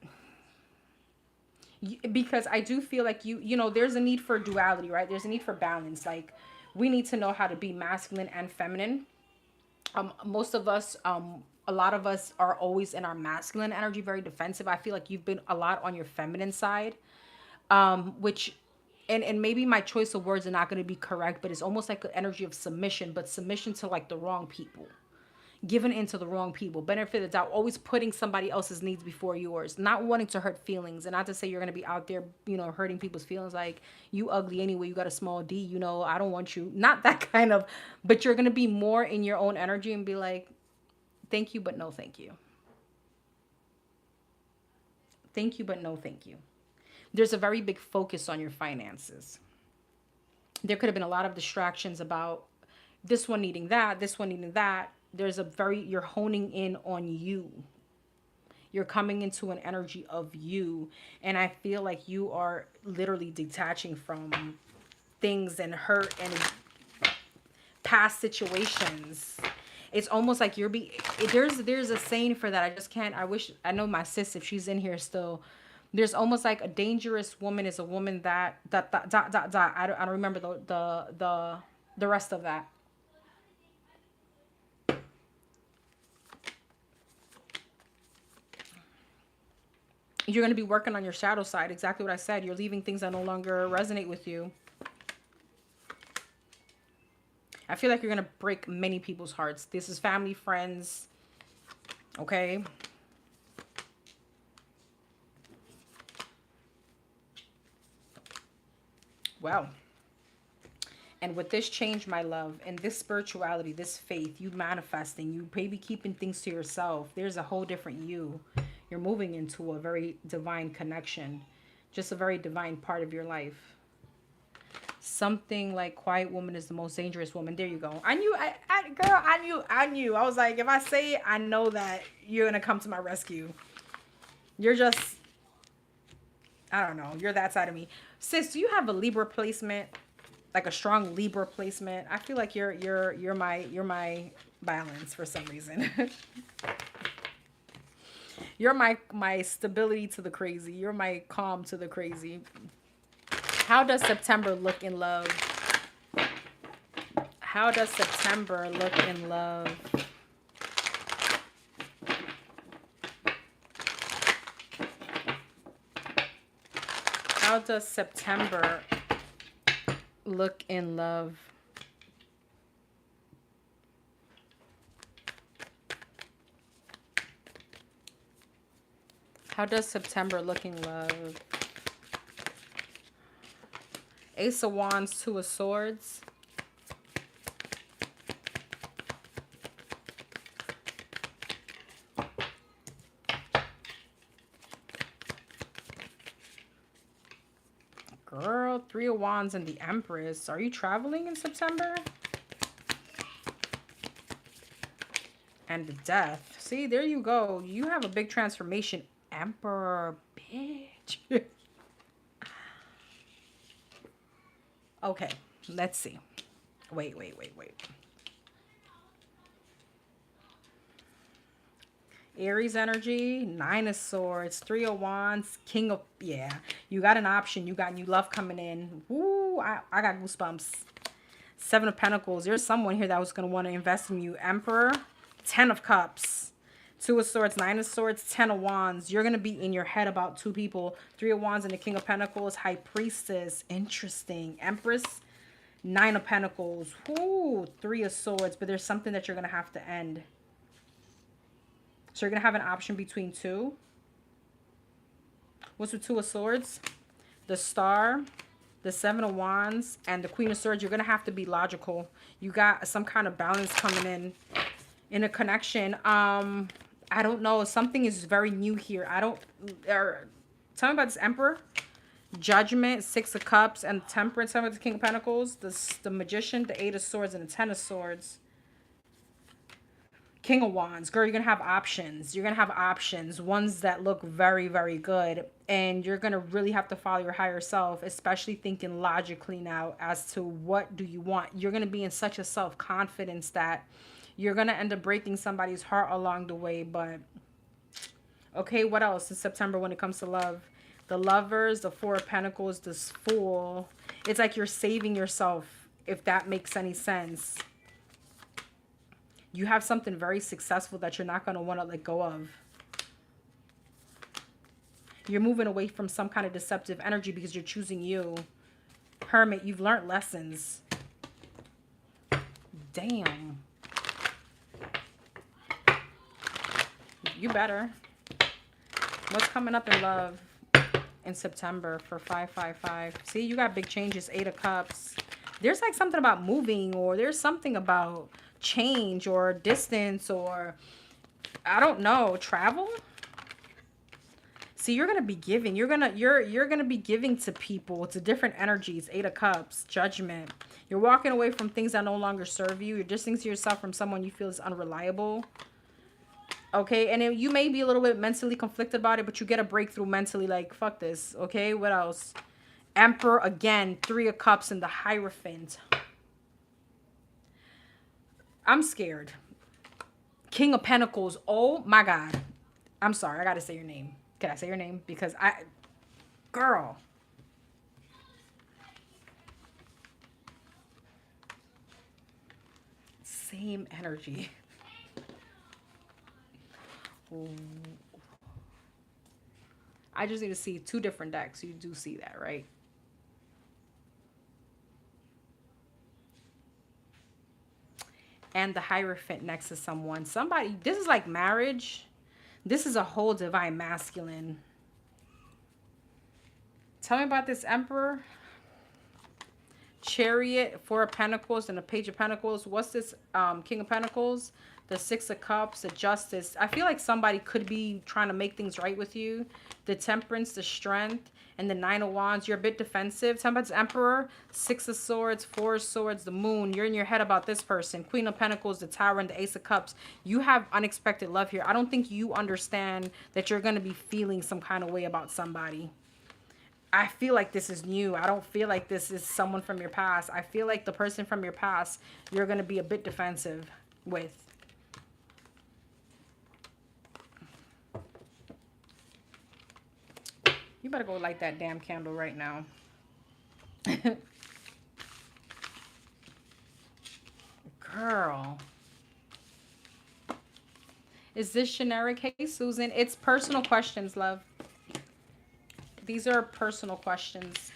Because I do feel like you know, there's a need for duality, right? There's a need for balance. Like, we need to know how to be masculine and feminine. Most of us, a lot of us are always in our masculine energy, very defensive. I feel like you've been a lot on your feminine side, which, and maybe my choice of words are not going to be correct, but it's almost like an energy of submission, but submission to like the wrong people. giving into the wrong people, benefit of the doubt, always putting somebody else's needs before yours, not wanting to hurt feelings. And not to say you're going to be out there, you know, hurting people's feelings, like, you ugly anyway, you got a small D, you know, I don't want you. Not that kind of, but you're going to be more in your own energy and be like, thank you, but no thank you. Thank you, but no thank you. There's a very big focus on your finances. There could have been a lot of distractions about this one needing that, this one needing that. You're honing in on you. You're coming into an energy of you. And I feel like you are literally detaching from things and hurt and past situations. It's almost like there's a saying for that. I know my sis, if she's in here still, there's almost like a dangerous woman is a woman that I don't remember the rest of that. You're going to be working on your shadow side. Exactly what I said. You're leaving things that no longer resonate with you. I feel like you're going to break many people's hearts. This is family, friends. Okay. Well. And with this change, my love, and this spirituality, this faith, you manifesting, you maybe keeping things to yourself. There's a whole different you. You're moving into a very divine connection. Just a very divine part of your life. Something like quiet woman is the most dangerous woman. There you go. I knew. I was like, if I say it, I know that you're going to come to my rescue. You're just, I don't know. You're that side of me. Sis, do you have a Libra placement? Like a strong Libra placement? I feel like you're my balance for some reason. You're my stability to the crazy. You're my calm to the crazy. How does September look in love? How does September look in love? How does September look in love? How does September look in love? Ace of Wands, Two of Swords. Girl, Three of Wands and the Empress. Are you traveling in September? And the Death. See, there you go. You have a big transformation. Emperor, bitch. Okay, let's see. Wait. Aries energy, Nine of Swords, Three of Wands, King of, yeah. You got an option. You got new love coming in. Woo, I got goosebumps. Seven of Pentacles. There's someone here that was going to want to invest in you. Emperor, Ten of Cups. Two of Swords, Nine of Swords, Ten of Wands. You're going to be in your head about two people. Three of Wands and the King of Pentacles. High Priestess. Interesting. Empress. Nine of Pentacles. Ooh, Three of Swords. But there's something that you're going to have to end. So you're going to have an option between two. What's with Two of Swords? The Star. The Seven of Wands. And the Queen of Swords. You're going to have to be logical. You got some kind of balance coming in a connection. I don't know. Something is very new here. Tell me about this Emperor. Judgment, Six of Cups, and Temperance. Tell me about the King of Pentacles. The Magician, the Eight of Swords, and the Ten of Swords. King of Wands. Girl, you're going to have options. You're going to have options. Ones that look very, very good. And you're going to really have to follow your higher self, especially thinking logically now as to what do you want. You're going to be in such a self-confidence that you're going to end up breaking somebody's heart along the way. But, okay, what else in September when it comes to love? The Lovers, the Four of Pentacles, this Fool. It's like you're saving yourself, if that makes any sense. You have something very successful that you're not going to want to let go of. You're moving away from some kind of deceptive energy because you're choosing you. Hermit, you've learned lessons. Damn. You better. What's coming up in love in September for 555? See, you got big changes. 8 of Cups. There's like something about moving, or there's something about change or distance, or I don't know, travel. See, you're gonna be giving. You're gonna be giving to people. It's a different energies. 8 of Cups, Judgment. You're walking away from things that no longer serve you. You're distancing yourself from someone you feel is unreliable. Okay, and you may be a little bit mentally conflicted about it, but you get a breakthrough mentally, like, fuck this. Okay, what else? Emperor again, 3 of Cups, and the Hierophant. I'm scared. King of Pentacles. Oh my God. I'm sorry, I gotta say your name. Can I say your name? Because girl. Same energy. Ooh. I just need to see 2 different decks. You do see that, right? And the Hierophant next to someone. Somebody, this is like marriage. This is a whole divine masculine. Tell me about this Emperor. Chariot, 4 of Pentacles, and the Page of Pentacles. What's this? King of Pentacles, the 6 of Cups, the Justice. I feel like somebody could be trying to make things right with you. The Temperance, the Strength, and the 9 of Wands. You're a bit defensive. Tell me about this Emperor. 6 of Swords, 4 of Swords, the Moon. You're in your head about this person. Queen of Pentacles, the Tower, and the Ace of Cups. You have unexpected love here. I don't think you understand that you're going to be feeling some kind of way about somebody. I feel like this is new. I don't feel like this is someone from your past. I feel like the person from your past, you're going to be a bit defensive with. You better go light that damn candle right now. Girl. Is this generic? Hey, Susan. It's personal questions, love. These are personal questions.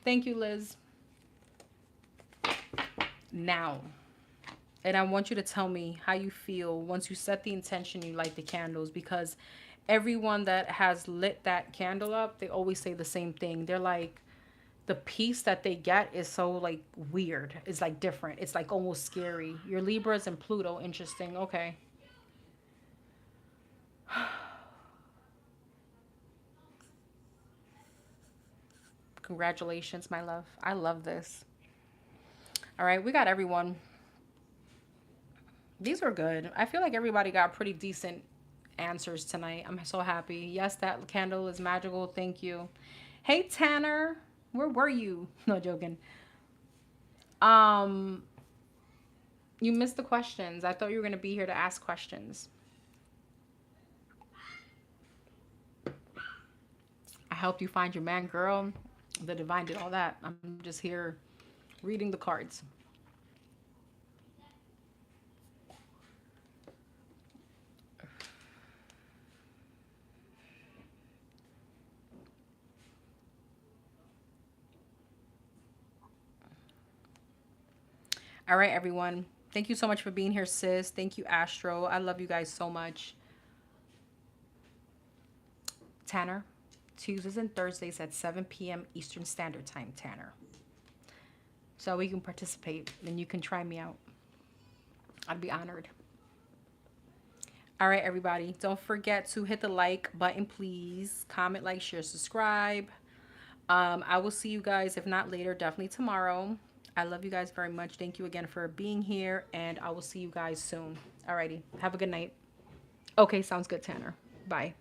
Thank you, Liz. Now, and I want you to tell me how you feel once you set the intention, you light the candles, because everyone that has lit that candle up, they always say the same thing. They're like, the peace that they get is so like weird. It's like different. It's like almost scary. Your Libras and Pluto. Interesting. Okay. Congratulations, my love. I love this. All right, we got everyone. These were good. I feel like everybody got pretty decent answers tonight. I'm so happy. Yes, that candle is magical. Thank you. Hey, Tanner. Where were you? No, joking. You missed the questions. I thought you were going to be here to ask questions. I helped you find your man, girl. The divine did all that. I'm just here reading the cards. All right, everyone. Thank you so much for being here, sis. Thank you, Astro. I love you guys so much. Tanner, Tuesdays and Thursdays at 7 p.m. Eastern Standard Time, Tanner. So we can participate and you can try me out. I'd be honored. All right, everybody. Don't forget to hit the like button, please. Comment, like, share, subscribe. I will see you guys, if not later, definitely tomorrow. I love you guys very much. Thank you again for being here, and I will see you guys soon. Alrighty. Have a good night. Okay, sounds good, Tanner. Bye.